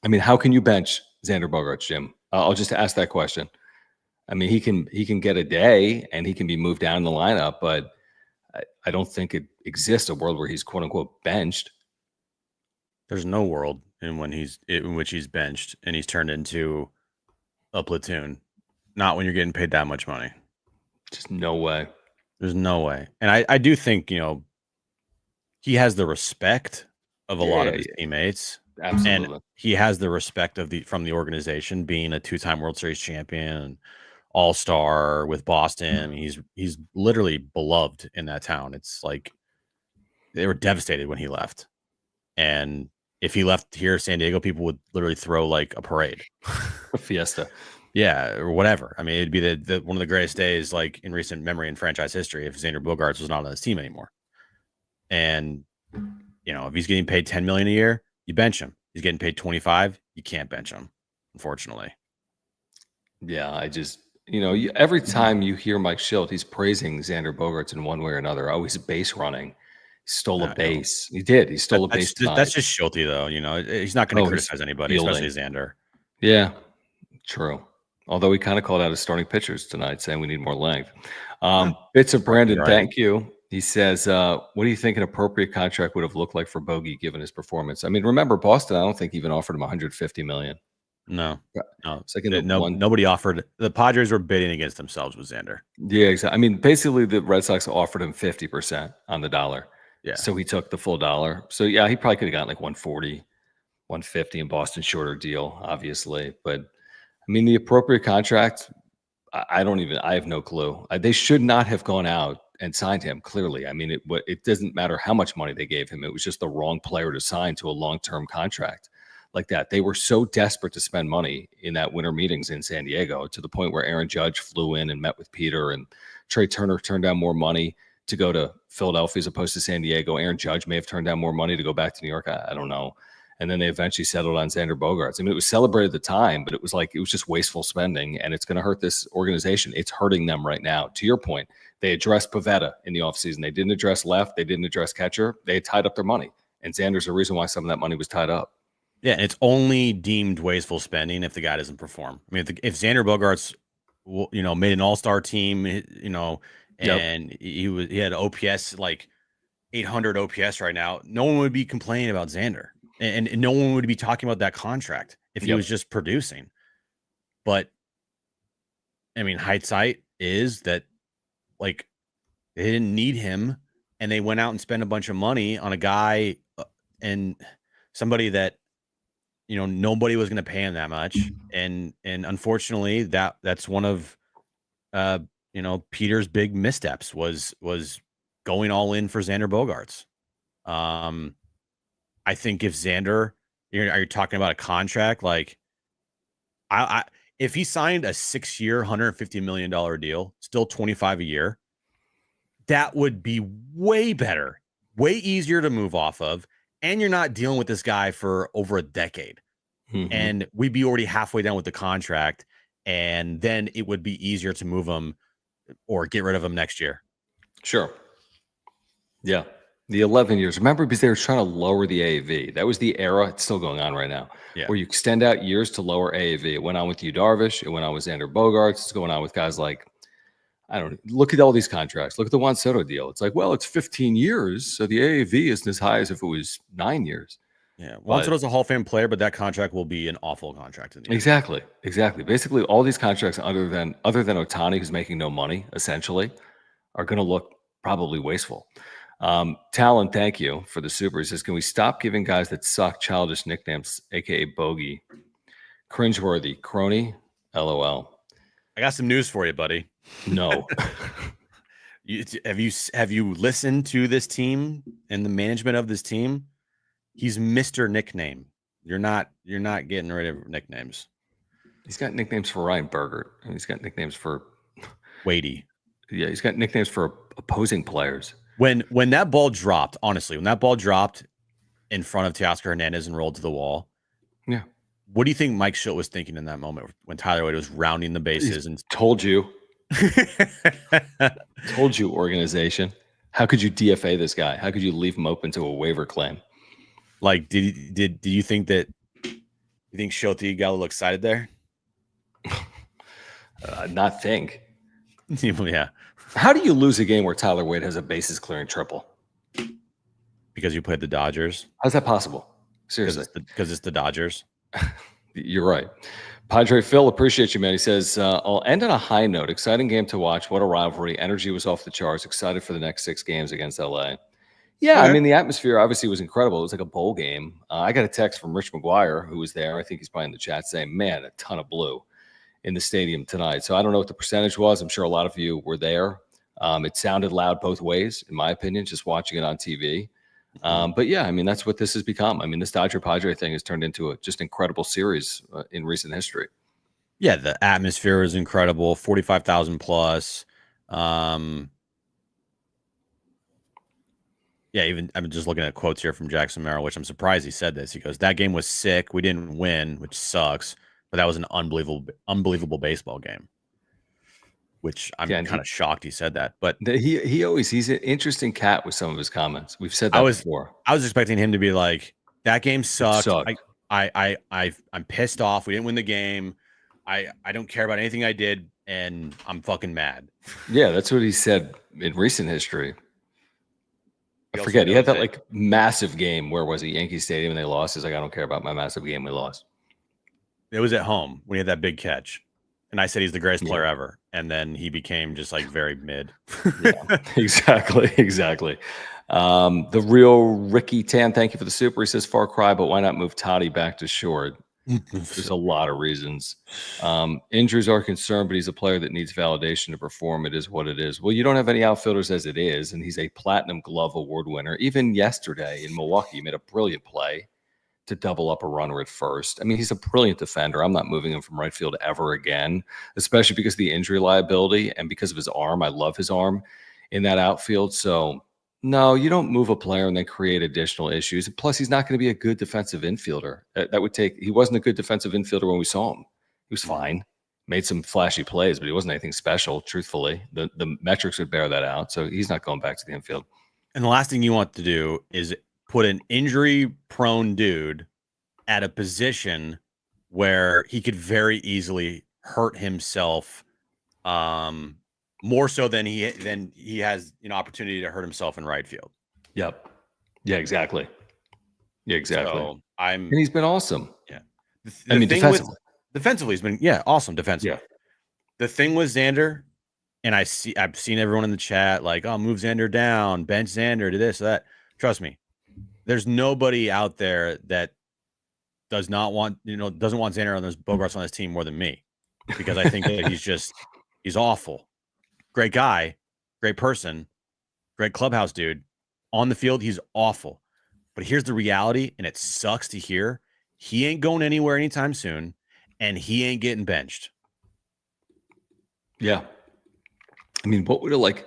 I mean, how can you bench Xander Bogaerts, Jim? I'll just ask that question. I mean, he can get a day and he can be moved down in the lineup, but I don't think it exists a world where he's quote unquote benched. There's no world in which he's benched and he's turned into a platoon. Not when you're getting paid that much money. Just no way. There's no way. And I do think, he has the respect of a lot of his teammates. Absolutely. And he has the respect from the organization, being a 2-time World Series champion, all-star with Boston. I mean, he's literally beloved in that town. It's like they were devastated when he left. And if he left here, San Diego, people would literally throw like a parade. A fiesta. Yeah, or whatever. I mean, it'd be the one of the greatest days like in recent memory in franchise history if Xander Bogaerts was not on his team anymore. And if he's getting paid $10 million a year, you bench him. He's getting paid 25, you can't bench him, unfortunately. Yeah, I just every time you hear Mike Schilt, he's praising Xander Bogaerts in one way or another. Oh, he's base running. He stole a base. He did. He stole a base. That's just Schulty, though. He's not going to criticize anybody, especially Xander. Yeah, true. Although he kind of called out his starting pitchers tonight, saying we need more length. Bits of Brandon, right. Thank you. He says, what do you think an appropriate contract would have looked like for Bogey given his performance? I mean, remember, Boston, I don't think even offered him $150 million. No. It's like nobody offered. The Padres were bidding against themselves with Xander. Yeah, exactly. I mean, basically, the Red Sox offered him 50% on the dollar. Yeah. So he took the full dollar. So yeah, he probably could have gotten like 140, 150 in Boston, shorter deal, obviously. But I mean, the appropriate contract, I have no clue. They should not have gone out and signed him, clearly. I mean, it doesn't matter how much money they gave him. It was just the wrong player to sign to a long-term contract like that. They were so desperate to spend money in that winter meetings in San Diego, to the point where Aaron Judge flew in and met with Peter, and Trey Turner turned down more money to go to Philadelphia as opposed to San Diego. Aaron Judge may have turned down more money to go back to New York. I don't know. And then they eventually settled on Xander Bogaerts. I mean, it was celebrated at the time, but it was just wasteful spending, and it's going to hurt this organization. It's hurting them right now. To your point, they addressed Pivetta in the offseason. They didn't address left. They didn't address catcher. They had tied up their money, and Xander's the reason why some of that money was tied up. Yeah, and it's only deemed wasteful spending if the guy doesn't perform. I mean, if Xander Bogaerts, made an all-star team, and he had OPS like 800 OPS right now, no one would be complaining about Xander, and no one would be talking about that contract if he was just producing. But I mean, hindsight is that like they didn't need him, and they went out and spent a bunch of money on a guy and somebody that nobody was going to pay him that much, and unfortunately that's one of Peter's big missteps was going all in for Xander Bogaerts. I think if Xander, are you talking about a contract? Like, if he signed a 6-year, $150 million deal, still 25 a year, that would be way better, way easier to move off of. And you're not dealing with this guy for over a decade. Mm-hmm. And we'd be already halfway done with the contract. And then it would be easier to move him or get rid of him next year. Sure. Yeah. The 11 years. Remember, because they were trying to lower the AAV. That was the era. It's still going on right now. Yeah. Where you extend out years to lower AAV. It went on with Yu Darvish. It went on with Xander Bogaerts. It's going on with guys like, look at all these contracts. Look at the Juan Soto deal. It's like, well, it's 15 years. So the AAV isn't as high as if it was 9 years. Yeah. Juan Soto's a Hall of Fame player, but that contract will be an awful contract. In the Exactly. Basically, all these contracts, other than Ohtani, who's making no money, essentially, are going to look probably wasteful. Talon, thank you for the super. He says, can we stop giving guys that suck childish nicknames, aka bogey? Cringeworthy. Crony? LOL. I got some news for you, buddy. No. Have you listened to this team and the management of this team? He's Mr. Nickname. You're not getting rid of nicknames. He's got nicknames for Ryan Bergert, and he's got nicknames for Wadey. Yeah, he's got nicknames for opposing players. When that ball dropped, honestly, when that ball dropped in front of Teoscar Hernandez and rolled to the wall, yeah. What do you think Mike Schilt was thinking in that moment when Tyler Wade was rounding the bases? And told you, organization. How could you DFA this guy? How could you leave him open to a waiver claim? Like, did you think Schilt got a little excited there? Not think. Yeah. How do you lose a game where Tyler Wade has a bases clearing triple? Because you played the Dodgers. How's that possible? Seriously. Because it's the Dodgers. You're right. Padre Phil, appreciate you, man. He says, I'll end on a high note. Exciting game to watch. What a rivalry. Energy was off the charts. Excited for the next 6 games against LA. Yeah, I mean, the atmosphere obviously was incredible. It was like a bowl game. I got a text from Rich McGuire, who was there. I think he's probably in the chat saying, man, a ton of blue in the stadium tonight. So I don't know what the percentage was. I'm sure a lot of you were there. It sounded loud both ways, in my opinion, just watching it on TV. But yeah, I mean, that's what this has become. I mean, this Dodger Padre thing has turned into a just incredible series in recent history. Yeah, the atmosphere is incredible. 45,000 plus. Yeah, even I'm just looking at quotes here from Jackson Merrill, which I'm surprised he said this. He goes, "That game was sick. We didn't win, which sucks, but that was an unbelievable baseball game." Which I'm kind of shocked he said that. But he's an interesting cat with some of his comments. We've said that before. I was expecting him to be like, "That game sucked. I'm pissed off. We didn't win the game. I don't care about anything I did, and I'm fucking mad." Yeah, that's what he said in recent history. I forget. He had that like massive game. Where was he? Yankee Stadium, and they lost. He's like, I don't care about my massive game. We lost. It was at home when he had that big catch, and I said he's the greatest player ever. and then he became just like very mid. Yeah, exactly. The real Ricky Tan, thank you for the super. He says Far Cry, but why not move Toddy back to short? There's a lot of reasons. Injuries are a concern, but he's a player that needs validation to perform. It is what it is. Well, you don't have any outfielders as it is, and he's a Platinum Glove Award winner. Even yesterday in Milwaukee, he made a brilliant play to double up a runner at first. I mean, he's a brilliant defender. I'm not moving him from right field ever again, especially because of the injury liability and because of his arm. I love his arm in that outfield. So, no, you don't move a player and then create additional issues. Plus, he's not going to be a good defensive infielder. That would take, he wasn't a good defensive infielder when we saw him. He was fine, made some flashy plays, but he wasn't anything special, truthfully. The metrics would bear that out. So he's not going back to the infield. And the last thing you want to do is put an injury-prone dude at a position where he could very easily hurt himself, more so than he has an opportunity to hurt himself in right field. Yep. Yeah, exactly. Yeah, exactly. So and he's been awesome. Yeah. I mean, defensively, he's been awesome defensively. Yeah. The thing with Xander, and I've seen everyone in the chat like, oh, move Xander down, bench Xander, do this, that. Trust me, there's nobody out there that doesn't want Xander on those Bogarts on his team more than me, because I think that he's awful. Great guy, great person, great clubhouse dude. On the field, he's awful. But here's the reality, and it sucks to hear. He ain't going anywhere anytime soon, and he ain't getting benched. Yeah. I mean, what would it like?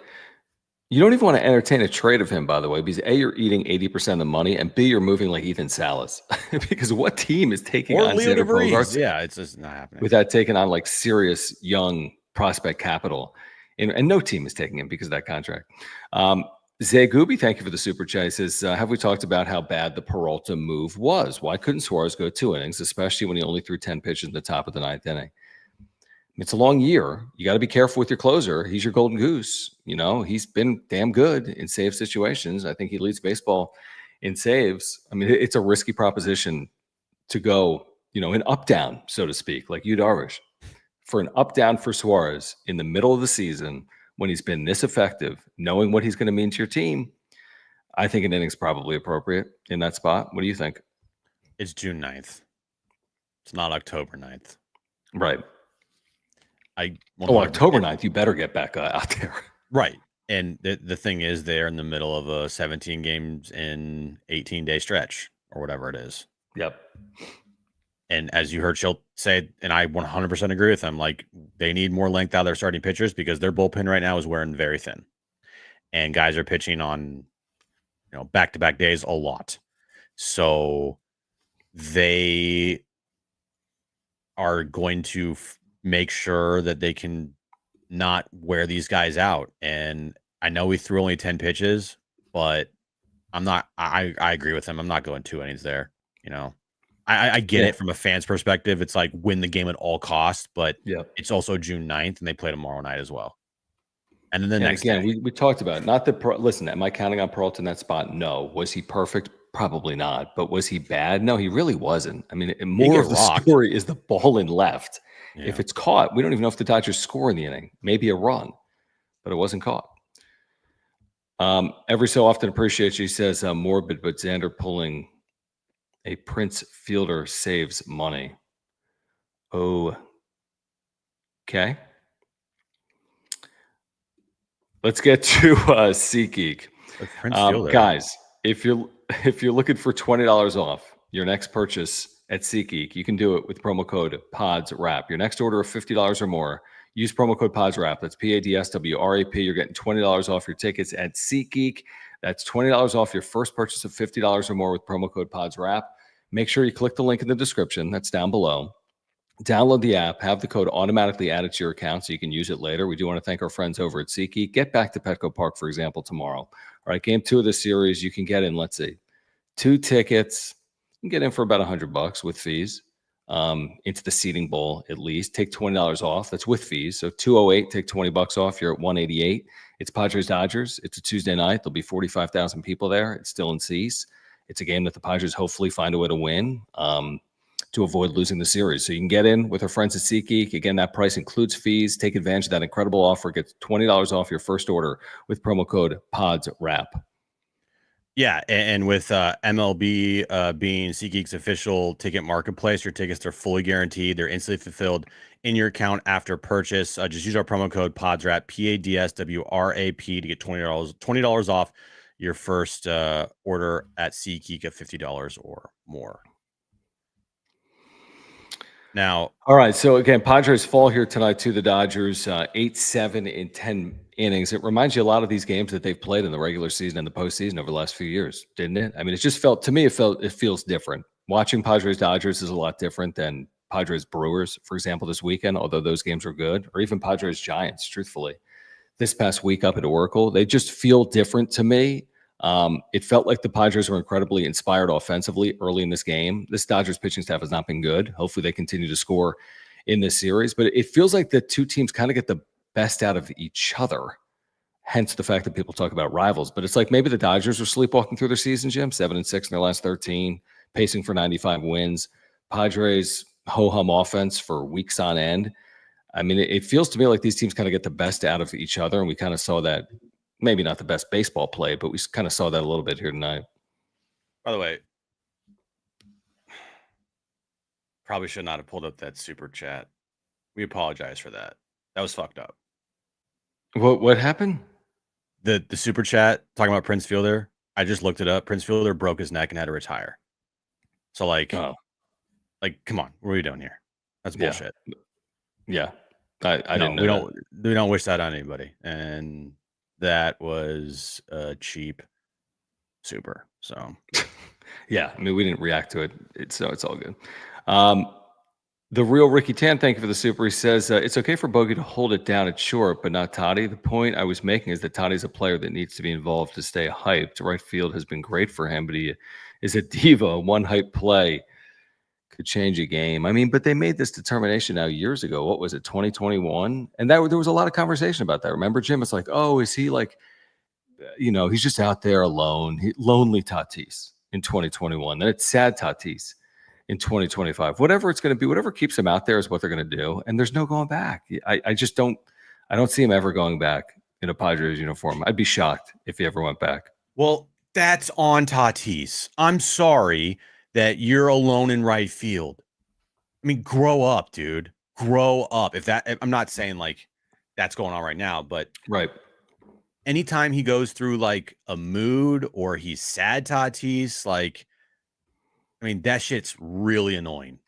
You don't even want to entertain a trade of him, by the way, because A, you're eating 80% of the money, and B, you're moving like Ethan Salas. Because what team is taking on Leo Xander Bogaerts? Yeah, it's just not happening. Without taking on like serious young prospect capital. And no team is taking him because of that contract. Zay Gooby, thank you for the super chat. He says, have we talked about how bad the Peralta move was? Why couldn't Suarez go 2 innings, especially when he only threw 10 pitches in the top of the 9th inning? It's a long year. You got to be careful with your closer. He's your golden goose. You know, he's been damn good in save situations. I think he leads baseball in saves. I mean, it's a risky proposition to go, an up down, so to speak, like you, Darvish, for an up down for Suarez in the middle of the season when he's been this effective, knowing what he's going to mean to your team. I think an inning's probably appropriate in that spot. What do you think? It's June 9th. It's not October 9th. Right. October 9th, you better get back out there. Right. And the thing is, they're in the middle of a 17 games in 18-day stretch or whatever it is. Yep. And as you heard Schilt say, and I 100% agree with him, like they need more length out of their starting pitchers because their bullpen right now is wearing very thin. And guys are pitching on, back-to-back days a lot. So they are going to make sure that they can not wear these guys out. And I know we threw only 10 pitches, but I agree with him. I'm not going 2 innings there. I get it from a fan's perspective. It's like win the game at all costs, but it's also June 9th and they play tomorrow night as well. And then the next again, day. we talked about it. Not that listen, am I counting on Peralta in that spot? No. Was he perfect? Probably not. But was he bad? No, he really wasn't. I mean, more of the story is the ball in left. Yeah. If it's caught, we don't even know if the Dodgers score in the inning. Maybe a run, but it wasn't caught. Every so often appreciates you, says morbid, but Xander pulling a Prince fielder saves money. Okay. Let's get to SeatGeek. Guys, if you're looking for $20 off your next purchase at SeatGeek, you can do it with promo code PODSWRAP. Your next order of $50 or more, use promo code PODSWRAP. That's PADSWRAP. You're getting $20 off your tickets at SeatGeek. That's $20 off your first purchase of $50 or more with promo code PODSWRAP. Make sure you click the link in the description. That's down below. Download the app. Have the code automatically added to your account so you can use it later. We do want to thank our friends over at SeatGeek. Get back to Petco Park, for example, tomorrow. All right, game 2 of the series. You can get in, let's see, 2 tickets. You can get in for about $100 with fees into the seating bowl at least. Take $20 off. That's with fees. So $208, take $20 off. You're at $188. It's Padres Dodgers. It's a Tuesday night. There'll be 45,000 people there. It's still in seats. It's a game that the Padres hopefully find a way to win. to avoid losing the series. So you can get in with our friends at SeatGeek. Again, that price includes fees. Take advantage of that incredible offer. Get $20 off your first order with promo code PODSWRAP. Yeah, and with MLB being SeatGeek's official ticket marketplace, your tickets are fully guaranteed. They're instantly fulfilled in your account after purchase. Just use our promo code PODSWRAP, PADSWRAP, to get $20 off your first order at SeatGeek at $50 or more. Now, all right. So again, Padres fall here tonight to the Dodgers, 8-7 in 10 innings. It reminds you a lot of these games that they've played in the regular season and the postseason over the last few years, didn't it? I mean, it just felt, to me, it feels different. Watching Padres Dodgers is a lot different than Padres Brewers, for example, this weekend, although those games were good, or even Padres Giants, truthfully. This past week up at Oracle, they just feel different to me. It felt like the Padres were incredibly inspired offensively early in this game. This Dodgers pitching staff has not been good. Hopefully they continue to score in this series, but it feels like the two teams kind of get the best out of each other. Hence the fact that people talk about rivals, but it's like maybe the Dodgers are sleepwalking through their season, Jim, 7-6 in their last 13, pacing for 95 wins. Padres ho-hum offense for weeks on end. I mean, it feels to me like these teams kind of get the best out of each other, and we kind of saw that. Maybe not the best baseball play, but we kind of saw that a little bit here tonight. By the way, probably should not have pulled up that super chat. We apologize for that. That was fucked up. What happened? The super chat talking about Prince Fielder. I just looked it up. Prince Fielder broke his neck and had to retire. So like, come on, what are we doing here? That's bullshit. Yeah, I didn't know. We don't wish that on anybody, and that was a cheap super. So yeah, I mean, we didn't react to it. So it's all good. The real Ricky Tan, thank you for the super. He says, it's okay for Bogey to hold it down at short, but not Toddy. The point I was making is that Toddy's a player that needs to be involved to stay hyped. Right field has been great for him, but he is a diva. One hype play could change a game. I mean, but they made this determination now years ago. What was it, 2021? And there was a lot of conversation about that. Remember, Jim? It's like, oh, is he like, he's just out there alone. Lonely Tatis in 2021. Then it's sad Tatis in 2025. Whatever it's going to be, whatever keeps him out there is what they're going to do. And there's no going back. I just don't see him ever going back in a Padres uniform. I'd be shocked if he ever went back. Well, that's on Tatis. I'm sorry that you're alone in right field. I mean, grow up, dude. Grow up. I'm not saying like that's going on right now, but right. Anytime he goes through like a mood or he's sad, Tatis, like, I mean, that shit's really annoying.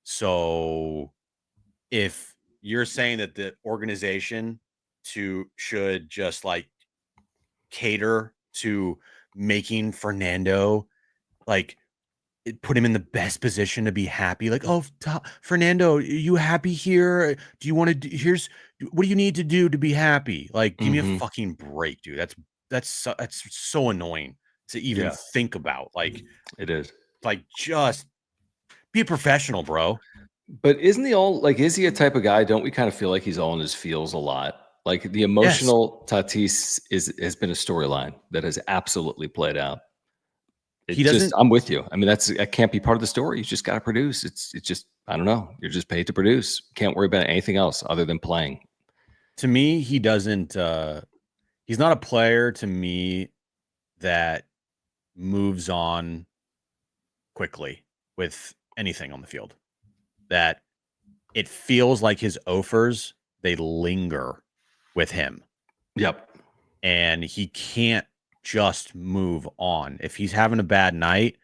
So if you're saying that the organization should just like cater to making Fernando like put him in the best position to be happy. Like, oh, Fernando, are you happy here? Do you want to? What do you need to do to be happy? Like, give me a fucking break, dude. That's so annoying to even think about. Like, it is. Like, just be a professional, bro. But is he a type of guy? Don't we kind of feel like he's all in his feels a lot? Like the emotional Tatis has been a storyline that has absolutely played out. I'm with you. I mean, that can't be part of the story. You just got to produce. It's just, I don't know. You're just paid to produce. Can't worry about anything else other than playing. To me, he doesn't, he's not a player to me that moves on quickly with anything on the field. That it feels like his offers, they linger with him. Yep. And he can't just move on. If he's having a bad night,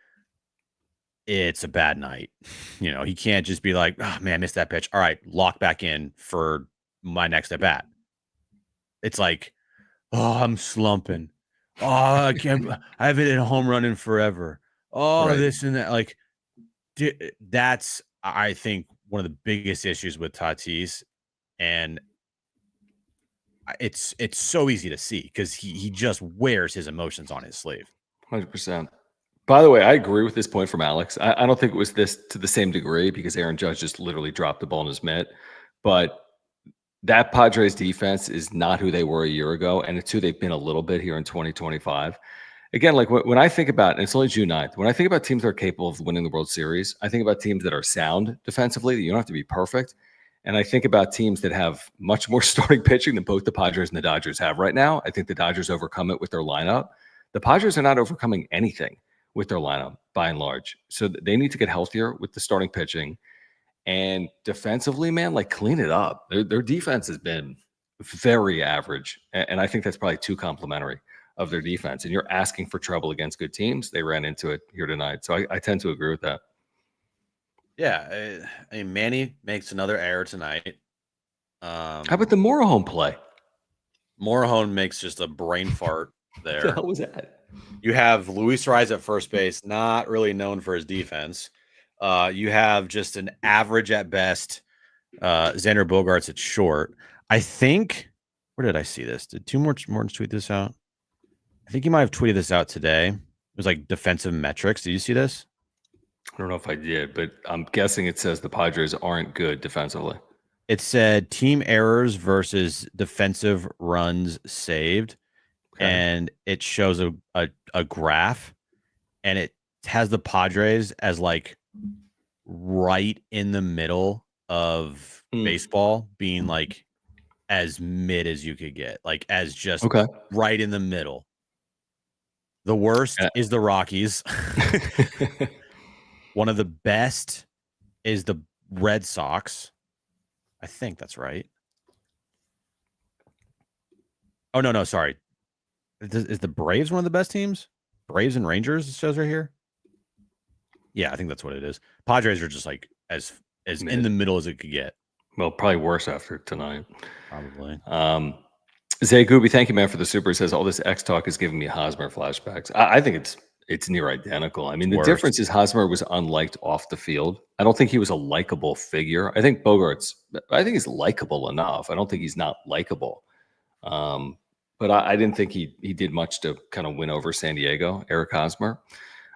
it's a bad night. He can't just be like, oh man, I missed that pitch. All right, lock back in for my next at bat. It's like, oh, I'm slumping. Oh, I haven't hit a home run in forever. Oh, right. This and that. Like, that's, I think, one of the biggest issues with Tatis. And it's so easy to see because he just wears his emotions on his sleeve. 100%. By the way, I agree with this point from Alex. I don't think it was this to the same degree because Aaron Judge just literally dropped the ball in his mitt. But that Padres defense is not who they were a year ago, and it's who they've been a little bit here in 2025. again, like when I think about, and it's only June 9th, when I think about teams that are capable of winning the World Series, I think about teams that are sound defensively. You don't have to be perfect. And I think about teams that have much more starting pitching than both the Padres and the Dodgers have right now. I think the Dodgers overcome it with their lineup. The Padres are not overcoming anything with their lineup by and large. So they need to get healthier with the starting pitching. And defensively, man, like clean it up. Their defense has been very average. And I think that's probably too complimentary of their defense. And you're asking for trouble against good teams. They ran into it here tonight. So I tend to agree with that. Yeah. I mean, Manny makes another error tonight. How about the Morejon play? Morejon makes just a brain fart there. What the hell was that? You have Luis Rise at first base, not really known for his defense. You have just an average at best Xander Bogaerts at short. I think, where did I see this? Did two Mortons tweet this out? I think he might have tweeted this out today. It was like defensive metrics. Did you see this? I don't know if I did, but I'm guessing it says the Padres aren't good defensively. It said team errors versus defensive runs saved. Okay. And it shows a graph, and it has the Padres as like right in the middle of baseball, being like as mid as you could get, like as just right in the middle. The worst is the Rockies. One of the best is the Red Sox. I think that's right. Oh, no, sorry. Is the Braves one of the best teams? Braves and Rangers, it says right here. Yeah, I think that's what it is. Padres are just like as in the middle as it could get. Well, probably worse after tonight. Probably. Zay Gooby, thank you, man, for the super. Says all this X talk is giving me Hosmer flashbacks. I think it's near identical. I mean, the difference is Hosmer was unliked off the field. I don't think he was a likable figure. I think Bogaerts, I think he's likable enough. I don't think he's not likable. But I didn't think he did much to kind of win over San Diego, Eric Hosmer.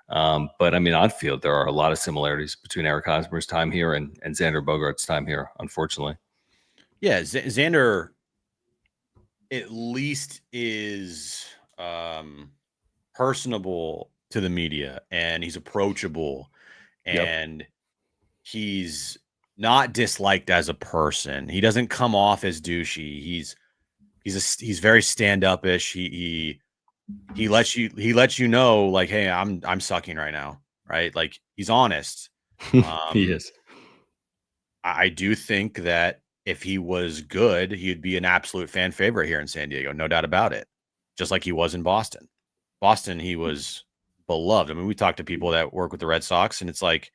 But I mean, on field, there are a lot of similarities between Eric Hosmer's time here and Xander Bogaerts' time here, unfortunately. Yeah, Xander at least is personable to the media, and he's approachable, and he's not disliked as a person. He doesn't come off as douchey. He's very stand-up-ish. He lets you know, like, hey, I'm sucking right now, right? Like, he's honest. He is. I do think that if he was good, he'd be an absolute fan favorite here in San Diego, no doubt about it. Just like he was in Boston. Boston, he was beloved. I mean, we talked to people that work with the Red Sox, and it's like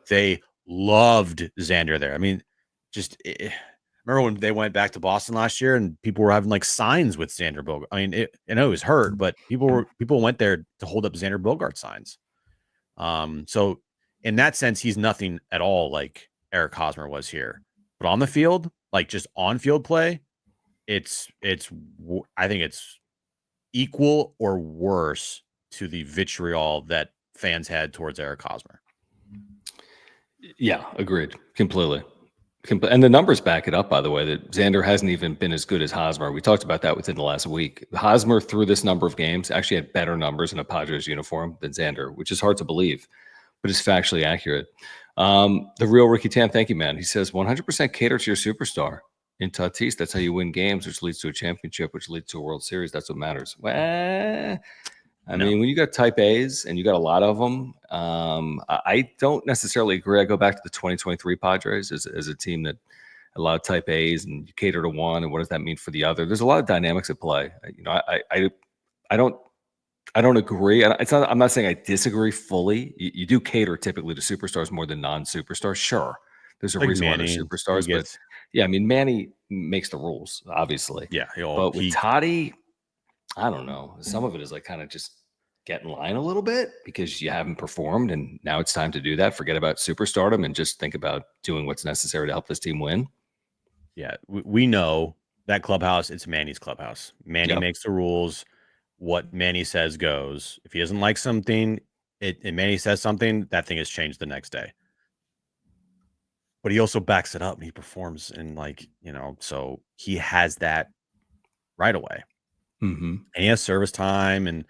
they loved Xander there. I mean, remember when they went back to Boston last year and people were having like signs with Xander Bogaerts. I mean, I know it was hurt, but people went there to hold up Xander Bogaerts signs. So in that sense, he's nothing at all like Eric Hosmer was here. But on the field, like just on field play, I think it's equal or worse to the vitriol that fans had towards Eric Hosmer. Yeah, agreed. Completely. And the numbers back it up, by the way, that Xander hasn't even been as good as Hosmer. We talked about that within the last week. Hosmer, through this number of games, actually had better numbers in a Padres uniform than Xander, which is hard to believe, but it's factually accurate. The real Ricky Tan, thank you, man. He says 100% cater to your superstar. In Tatis, that's how you win games, which leads to a championship, which leads to a World Series. That's what matters. Well, I mean, when you got type A's and you got a lot of them, I don't necessarily agree. I go back to the 2023 Padres as a team that a lot of type A's and you cater to one, and what does that mean for the other? There's a lot of dynamics at play. You know, I don't agree. I'm not saying I disagree fully. You do cater typically to superstars more than non-superstars. Sure, there's a like reason Manny, why they're superstars, but yeah, I mean, Manny makes the rules, obviously. Yeah, but with Toddy, I don't know. Some of it is like kind of just get in line a little bit because you haven't performed, and now it's time to do that. Forget about superstardom and just think about doing what's necessary to help this team win. Yeah, we know that clubhouse. It's Manny's clubhouse. Manny makes the rules. What Manny says goes. If he doesn't like something, and Manny says something, that thing is changed the next day. But he also backs it up and he performs, and so he has that right away. Mm-hmm. And he has service time, and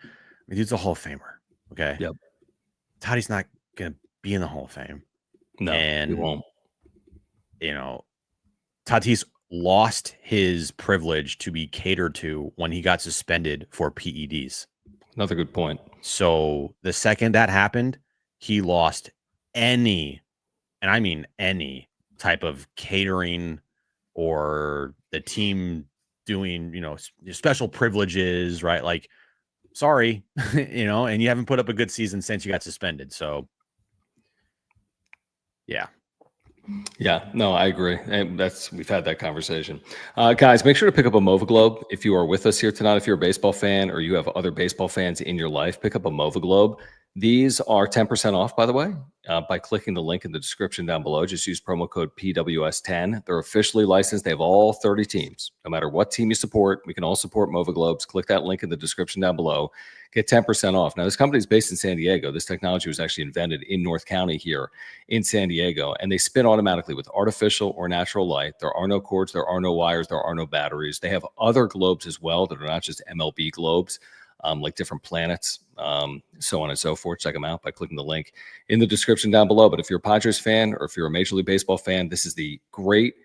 I He's a Hall of Famer. Okay. Yep. Toddy's not going to be in the Hall of Fame. No, he And, won't. Tatis lost his privilege to be catered to when he got suspended for PEDs. Another good point. So the second that happened, he lost any, and I mean any type of catering or the team doing, special privileges, right? Like, sorry, and you haven't put up a good season since you got suspended. So, yeah. Yeah, no, I agree. And we've had that conversation. Guys, make sure to pick up a Mova Globe if you are with us here tonight. If you're a baseball fan or you have other baseball fans in your life, pick up a Mova Globe. These are 10% off, by the way, by clicking the link in the description down below. Just use promo code PWS10. They're officially licensed. They have all 30 teams. No matter what team you support, we can all support Mova Globes. Click that link in the description down below. Get 10% off. Now, this company is based in San Diego. This technology was actually invented in North County here in San Diego, and they spin automatically with artificial or natural light. There are no cords, there are no wires, there are no batteries. They have other globes as well that are not just MLB globes, like different planets, so on and so forth. Check them out by clicking the link in the description down below. But if you're a Padres fan or if you're a Major League Baseball fan, this is the great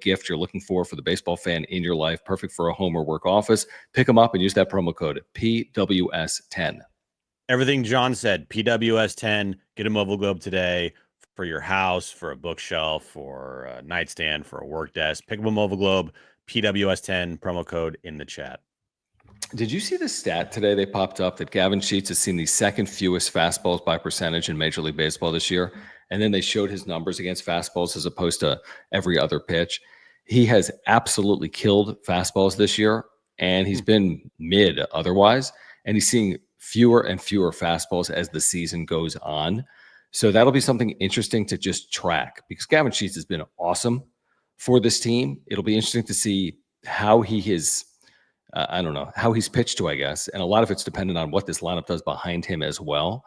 gift you're looking for the baseball fan in your life. Perfect for a home or work office. Pick them up and use that promo code PWS10. Everything John said, PWS10, get a Mobile Globe today for your house, for a bookshelf, for a nightstand, for a work desk. Pick up a Mobile Globe, PWS10, promo code in the chat. Did you see the stat today they popped up that Gavin Sheets has seen the second fewest fastballs by percentage in Major League Baseball this year? And then they showed his numbers against fastballs as opposed to every other pitch. He has absolutely killed fastballs this year, and he's been mid otherwise. And he's seeing fewer and fewer fastballs as the season goes on. So that'll be something interesting to just track because Gavin Sheets has been awesome for this team. It'll be interesting to see how he is. I don't know how he's pitched to, I guess. And a lot of it's dependent on what this lineup does behind him as well.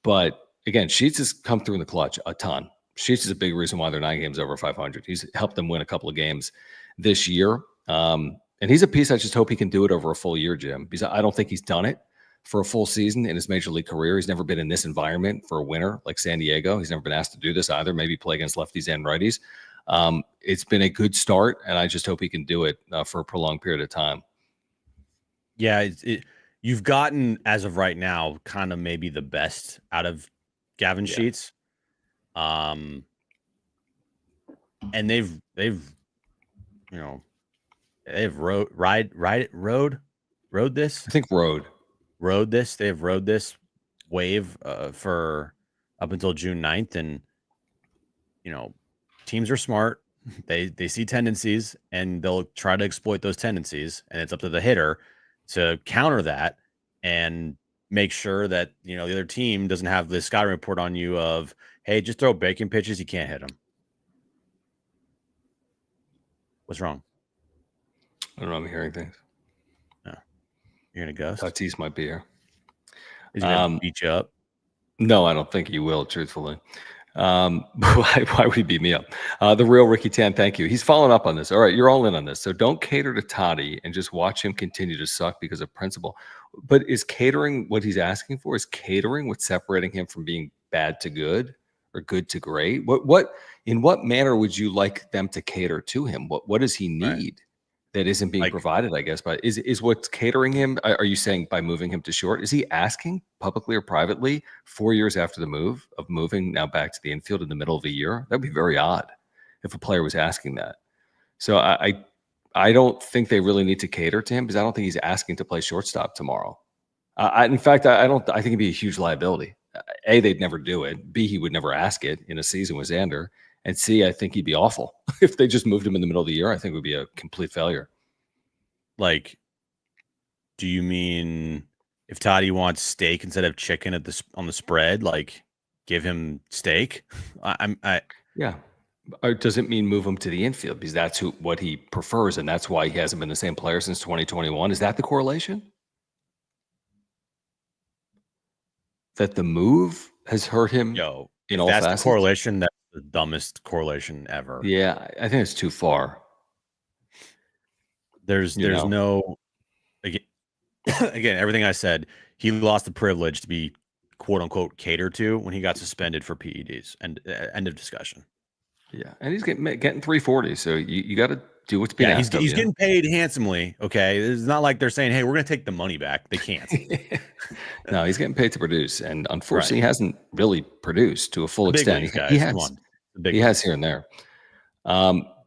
But again, Sheets has come through in the clutch a ton. Sheets is a big reason why they're 9 games over 500. He's helped them win a couple of games this year. And he's a piece I just hope he can do it over a full year, Jim, because I don't think he's done it for a full season in his major league career. He's never been in this environment for a winner like San Diego. He's never been asked to do this either, maybe play against lefties and righties. It's been a good start, and I just hope he can do it for a prolonged period of time. Yeah, you've gotten, as of right now, kind of maybe the best out of Gavin Sheets. And they've rode this. I think rode this. They've rode this wave for up until June 9th. And, teams are smart. They see tendencies and they'll try to exploit those tendencies. And it's up to the hitter to counter that and make sure that, the other team doesn't have this scouting report on you of, hey, just throw breaking pitches. You can't hit them. What's wrong? I don't know. I'm hearing things. No. You're going to ghost? Tatis might be here. Is he going to beat you up? No, I don't think he will, truthfully. Why would he beat me up? The real Ricky Tan, thank you. He's following up on this. All right, you're all in on this. So don't cater to Toddy and just watch him continue to suck because of principle. But is catering what he's asking for? Is catering what's separating him from being bad to good or good to great? In what manner would you like them to cater to him? What does he need that isn't being provided, I guess? But is what's catering him? Are you saying by moving him to short? Is he asking publicly or privately 4 years after the move of moving now back to the infield in the middle of a year? That'd be very odd if a player was asking that. So I don't think they really need to cater to him because I don't think he's asking to play shortstop tomorrow. In fact, I think it'd be a huge liability. A, they'd never do it. B, he would never ask it in a season with Xander. And C, I think he'd be awful. If they just moved him in the middle of the year, I think it would be a complete failure. Like, do you mean if Toddy wants steak instead of chicken on the spread, like give him steak? Yeah. Or does it mean move him to the infield because that's what he prefers and that's why he hasn't been the same player since 2021? Is that the correlation? That the move has hurt him in all facets? That's the correlation. That's the dumbest correlation ever. Yeah, I think it's too far. There's no again, everything I said, he lost the privilege to be quote unquote catered to when he got suspended for PEDs. And end of discussion. Yeah, and he's getting 340. So you got to do what's being asked of he's you. getting paid handsomely. Okay, it's not like they're saying, "Hey, we're going to take the money back." They can't. No, he's getting paid to produce, and unfortunately, he hasn't really produced to a full Big extent. leagues, guys. He Come has, on. he has here and there.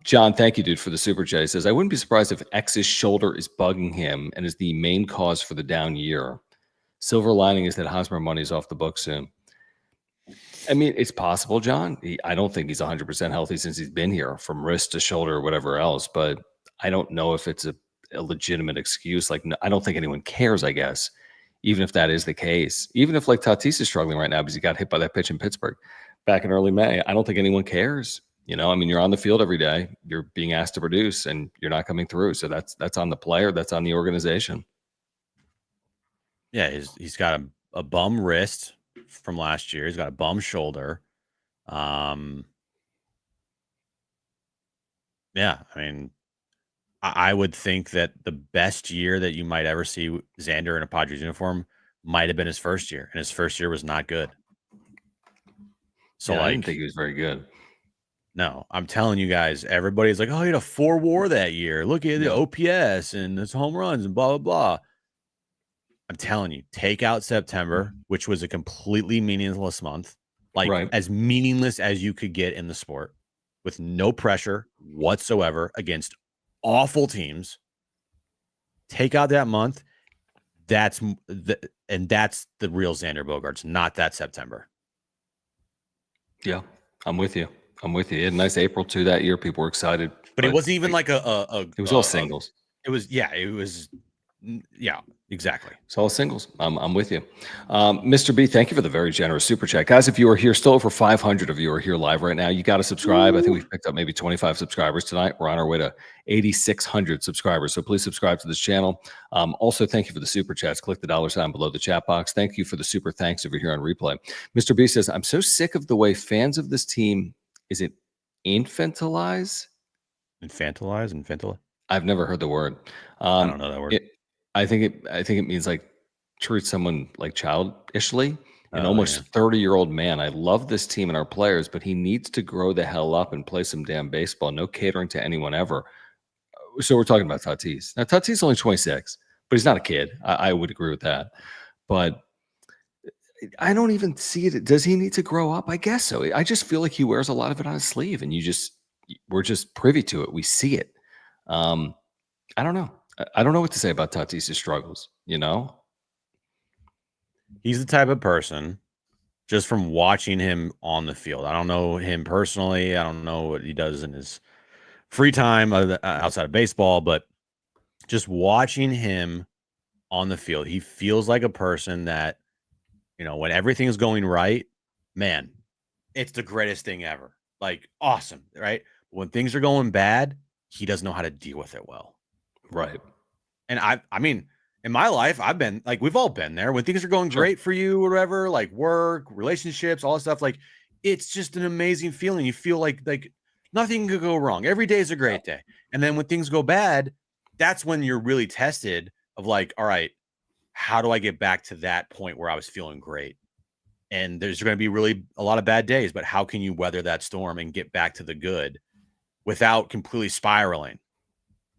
John, thank you, dude, for the super chat. He says, I wouldn't be surprised if X's shoulder is bugging him and is the main cause for the down year. Silver lining is that Hosmer money is off the books soon. I mean, it's possible, John. I don't think he's 100% healthy since he's been here, from wrist to shoulder or whatever else. But I don't know if it's a legitimate excuse. Like, I don't think anyone cares, I guess, even if that is the case. Even if, like, Tatis is struggling right now because he got hit by that pitch in Pittsburgh back in early May, I don't think anyone cares. You know, I mean, you're on the field every day. You're being asked to produce, and you're not coming through. So that's on the player. That's on the organization. Yeah, he's got a bum wrist from last year. He's got a bum shoulder. Yeah, I mean, I would think that the best year that you might ever see Xander in a Padres uniform might have been his first year, and his first year was not good. So, I didn't think he was very good. No, I'm telling you guys, everybody's like, oh, he had a 4 WAR that year. Look at the OPS and his home runs and blah, blah, blah. I'm telling you, take out September, which was a completely meaningless month, like as meaningless as you could get in the sport, with no pressure whatsoever against awful teams. Take out that month. That's the real Xander Bogaerts, not that September. Yeah, I'm with you. He had a nice April too that year. People were excited, but it wasn't even like it was all singles. It was exactly. It's all singles. I'm with you. Mr. B, thank you for the very generous super chat. Guys, if you are here, still over 500 of you are here live right now. You got to subscribe. I think we've picked up maybe 25 subscribers tonight. We're on our way to 8,600 subscribers. So please subscribe to this channel. Also, thank you for the super chats. Click the $ below the chat box. Thank you for the super thanks over here on replay. Mr. B says, I'm so sick of the way fans of this team, is it infantilize? Infantilize? I've never heard the word. I don't know that word. I think it means like treat someone like childishly. An almost 30-year-old man. I love this team and our players, but he needs to grow the hell up and play some damn baseball. No catering to anyone ever. So we're talking about Tatis. Now Tatis is only 26, but he's not a kid. I would agree with that. But I don't even see it. Does he need to grow up? I guess so. I just feel like he wears a lot of it on his sleeve, and we're just privy to it. We see it. I don't know. I don't know what to say about Tatis' struggles, you know? He's the type of person, just from watching him on the field. I don't know him personally. I don't know what he does in his free time outside of baseball, but just watching him on the field, he feels like a person that, you know, when everything is going right, man, it's the greatest thing ever. Like, awesome, right? When things are going bad, he doesn't know how to deal with it well. Right. And I mean, in my life, I've been like, we've all been there when things are going great for you or whatever, like work, relationships, all that stuff. Like, it's just an amazing feeling. You feel like nothing could go wrong. Every day is a great day. And then when things go bad, that's when you're really tested of like, all right, how do I get back to that point where I was feeling great? And there's going to be really a lot of bad days, but how can you weather that storm and get back to the good without completely spiraling?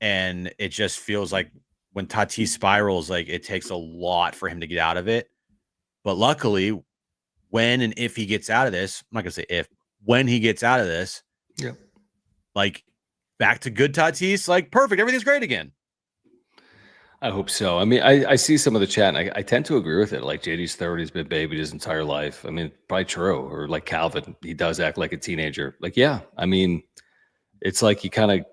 And it just feels like when Tatis spirals, like it takes a lot for him to get out of it. But luckily, when and if he gets out of this, I'm not gonna say if, when he gets out of this, like back to good Tatis, like perfect, everything's great again. I hope so. I mean, I see some of the chat, and I tend to agree with it. Like JD's 30, he's been babied his entire life. I mean, probably true. Or like Calvin, he does act like a teenager. Like, yeah, I mean, it's like you kind of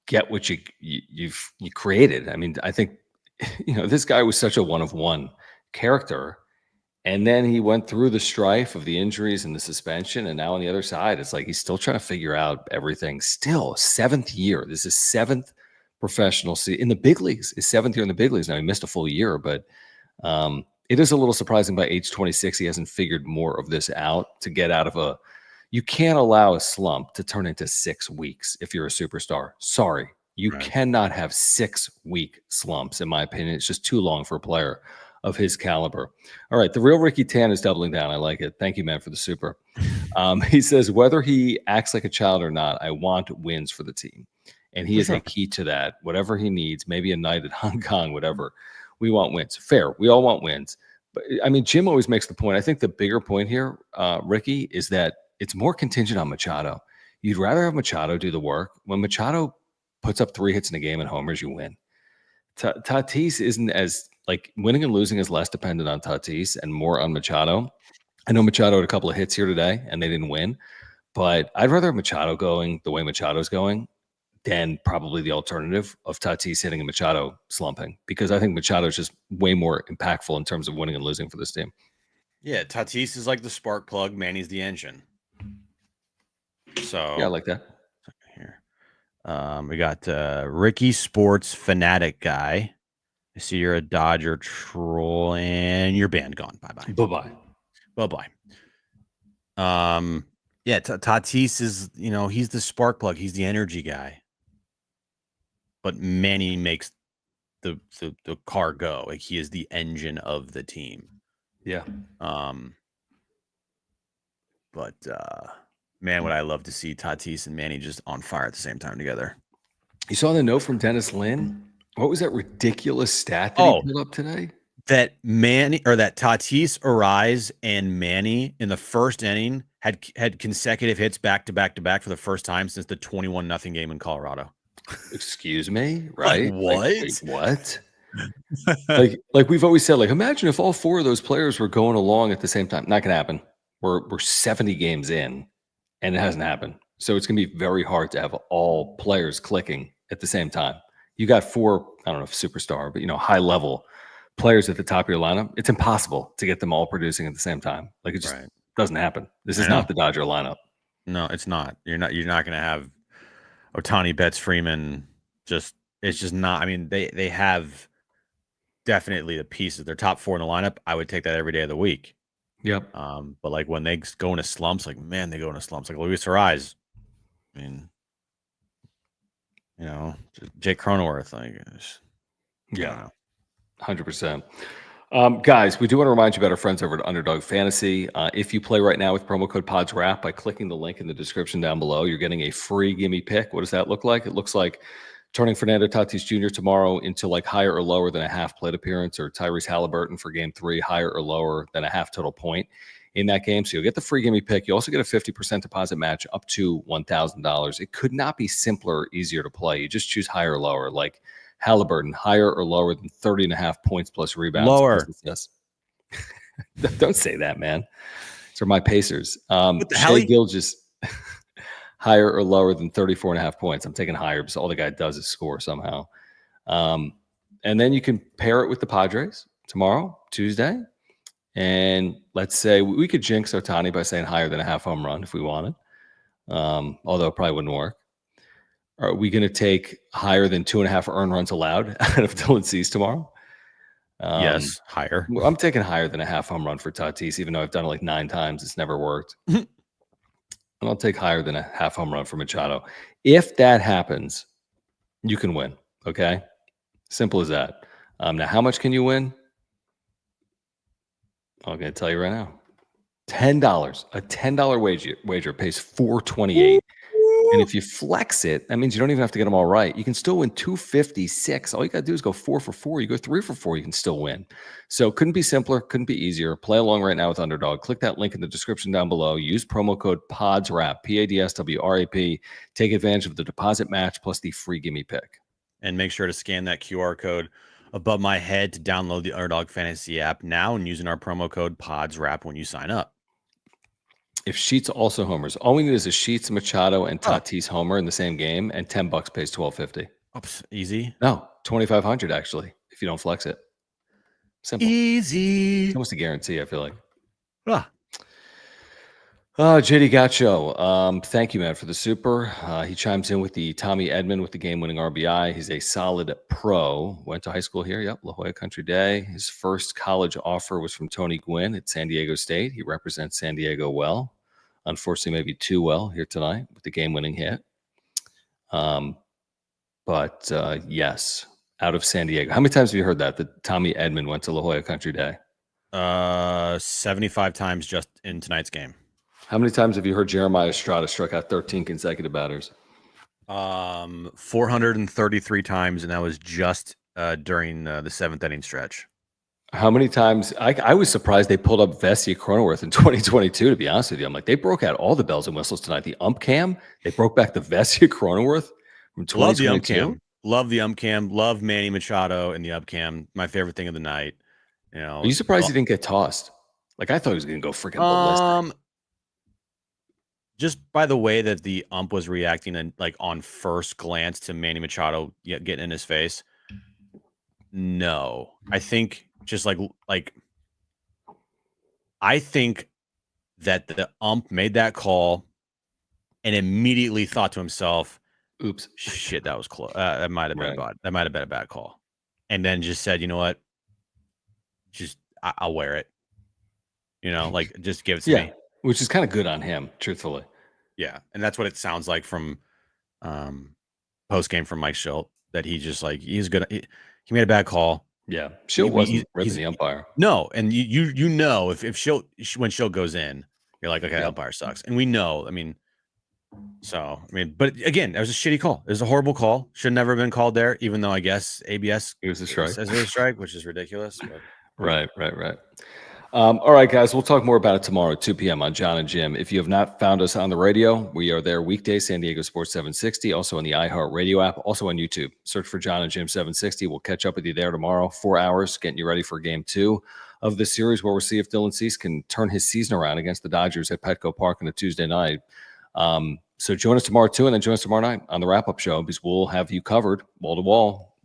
get what you created. I mean, I think, you know, this guy was such a one-of-one character, and then he went through the strife of the injuries and the suspension, and now on the other side, it's like he's still trying to figure out everything. Still, 7th year. This is 7th professional season in the big leagues. His 7th year in the big leagues. Now he missed a full year, but it is a little surprising by age 26 he hasn't figured more of this out to get out of a. You can't allow a slump to turn into 6 weeks if you're a superstar. Sorry. You cannot have 6-week slumps, in my opinion. It's just too long for a player. of his caliber. All right, the real Ricky Tan is doubling down. I like it. Thank you, man, for the super. He says, whether he acts like a child or not, I want wins for the team. And he For is sure. a key to that. Whatever he needs, maybe a night at Hong Kong, whatever. We want wins. Fair. We all want wins. But I mean, Jim always makes the point. I think the bigger point here, Ricky, is that it's more contingent on Machado. You'd rather have Machado do the work. When Machado puts up 3 hits in a game and homers, you win. Tatis isn't as like winning and losing is less dependent on Tatis and more on Machado. I know Machado had a couple of hits here today and they didn't win, but I'd rather have Machado going the way Machado's going than probably the alternative of Tatis hitting and Machado slumping, because I think Machado is just way more impactful in terms of winning and losing for this team. Yeah, Tatis is like the spark plug. Manny's the engine. So yeah, I like that. Here, we got Ricky Sports Fanatic Guy. I see you're a Dodger troll and your band gone. Bye-bye. Bye-bye. Bye-bye. Yeah, Tatis is, he's the spark plug. He's the energy guy. But Manny makes the car go. Like, he is the engine of the team. Yeah. But man, would I love to see Tatis and Manny just on fire at the same time together. You saw the note from Dennis Lin? What was that ridiculous stat that he put up today? That Tatis, Arise, and Manny in the first inning had consecutive hits back to back to back for the first time since the 21-0 game in Colorado. Excuse me, right? Like, what? Wait, what? like we've always said, like, imagine if all 4 of those players were going along at the same time. Not gonna happen. We're 70 games in, and it hasn't happened. So it's gonna be very hard to have all players clicking at the same time. You got 4, I don't know if superstar, but high level players at the top of your lineup. It's impossible to get them all producing at the same time. Like, it just doesn't happen. This is not the Dodger lineup. No, it's not. You're not going to have Ohtani, Betts, Freeman. It's just not. I mean, they have definitely the pieces. They're top 4 in the lineup. I would take that every day of the week. Yep. But like when they go into slumps, like, man, they go into slumps. Like Luis Arise. I mean, Jake Cronenworth. Like, yeah. 100%. Guys, we do want to remind you about our friends over at Underdog Fantasy. If you play right now with promo code PODSWRAP by clicking the link in the description down below, you're getting a free gimme pick. What does that look like? It looks like turning Fernando Tatis Jr. tomorrow into like higher or lower than a half plate appearance, or Tyrese Halliburton for game 3, higher or lower than a half total point in that game. So you'll get the free gimme pick. You also get a 50% deposit match up to $1,000. It could not be simpler or easier to play. You just choose higher or lower, like Halliburton, higher or lower than 30.5 points plus rebounds. Lower. Yes. Don't say that, man. These are my Pacers. Shea Gilgeous, higher or lower than 34.5 points. I'm taking higher because all the guy does is score somehow. And then you can pair it with the Padres tomorrow, Tuesday. And let's say we could jinx Ohtani by saying higher than a half home run if we wanted, although it probably wouldn't work. Are we going to take higher than 2.5 earned runs allowed out of Dylan Cease tomorrow? Yes, higher. I'm taking higher than a half home run for Tatis, even though I've done it like 9 times. It's never worked. And I'll take higher than a half home run for Machado. If that happens, you can win. Okay? Simple as that. Now, how much can you win? I'm going to tell you right now. $10. A $10 wager pays $4.28. And if you flex it, that means you don't even have to get them all right. You can still win $256. All you got to do is go 4 for 4. You go 3 for 4, you can still win. So couldn't be simpler, couldn't be easier. Play along right now with Underdog. Click that link in the description down below. Use promo code PODSWRAP, PADSWRAP. Take advantage of the deposit match plus the free gimme pick. And make sure to scan that QR code above my head to download the Underdog Fantasy app now and using our promo code PODSWRAP when you sign up. If Sheets also homers, all we need is a Sheets, Machado, and Tatis homer in the same game, and $10 pays $12.50. Oops, easy. No, $2,500 actually. If you don't flex it, simple, easy. It's almost a guarantee. I feel like. JD Gacho, thank you, man, for the super. He chimes in with the Tommy Edman with the game-winning RBI. He's a solid pro. Went to high school here. Yep, La Jolla Country Day. His first college offer was from Tony Gwynn at San Diego State. He represents San Diego well. Unfortunately, maybe too well here tonight with the game-winning hit. But yes, out of San Diego. How many times have you heard that Tommy Edman went to La Jolla Country Day? 75 times just in tonight's game. How many times have you heard Jeremiah Estrada struck out 13 consecutive batters? 433 times, and that was just during the 7th inning stretch. How many times? I was surprised they pulled up Vesia Cronenworth in 2022, to be honest with you. I'm like, they broke out all the bells and whistles tonight. The ump cam, they broke back the Vesia Cronenworth from 2022. Love the ump cam. Love the ump cam. Love Manny Machado and the ump cam. My favorite thing of the night. You know, are you surprised he didn't get tossed? Like, I thought he was going to go freaking ballistic. Just by the way that the ump was reacting and like on first glance to Manny Machado getting in his face. No, I think just like I think that the ump made that call and immediately thought to himself, "Oops, shit, that was close. That might have been bad. That might have been a bad call," and then just said, "You know what? Just I'll wear it. You know, like just give it to me." Which is kind of good on him, truthfully. Yeah, and that's what it sounds like from post game from Mike Schilt, that he just like he's good. He made a bad call. Yeah, Schilt wasn't ripping the umpire. No, and you know if Schilt, when Schilt goes in, you're like, okay, the umpire sucks, and we know. I mean, but again, that was a shitty call. It was a horrible call. Should never have been called there, even though I guess ABS it was a strike. Says it was a strike, which is ridiculous. But. Right. All right, guys, we'll talk more about it tomorrow at 2 p.m. on John and Jim. If you have not found us on the radio, we are there weekdays, San Diego Sports 760, also on the iHeart Radio app, also on YouTube. Search for John and Jim 760. We'll catch up with you there tomorrow, 4 hours, getting you ready for game 2 of this series, where we'll see if Dylan Cease can turn his season around against the Dodgers at Petco Park on a Tuesday night. So join us tomorrow, too, and then join us tomorrow night on the wrap-up show, because we'll have you covered wall-to-wall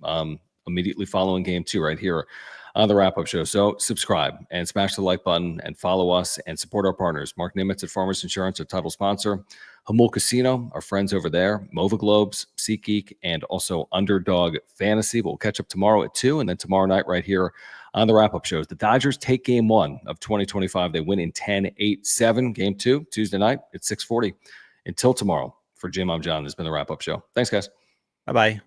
immediately following game 2 right here on the wrap-up show. So subscribe and smash the like button and follow us and support our partners. Mark Nimitz at Farmers Insurance, our title sponsor. Hamul Casino, our friends over there. Mova Globes, SeatGeek, and also Underdog Fantasy. We'll catch up tomorrow at 2, and then tomorrow night right here on the wrap-up shows. The Dodgers take game 1 of 2025. They win in 10-8-7. Game 2, Tuesday night at 6:40. Until tomorrow, for Jim, I'm John. This has been the wrap-up show. Thanks, guys. Bye-bye.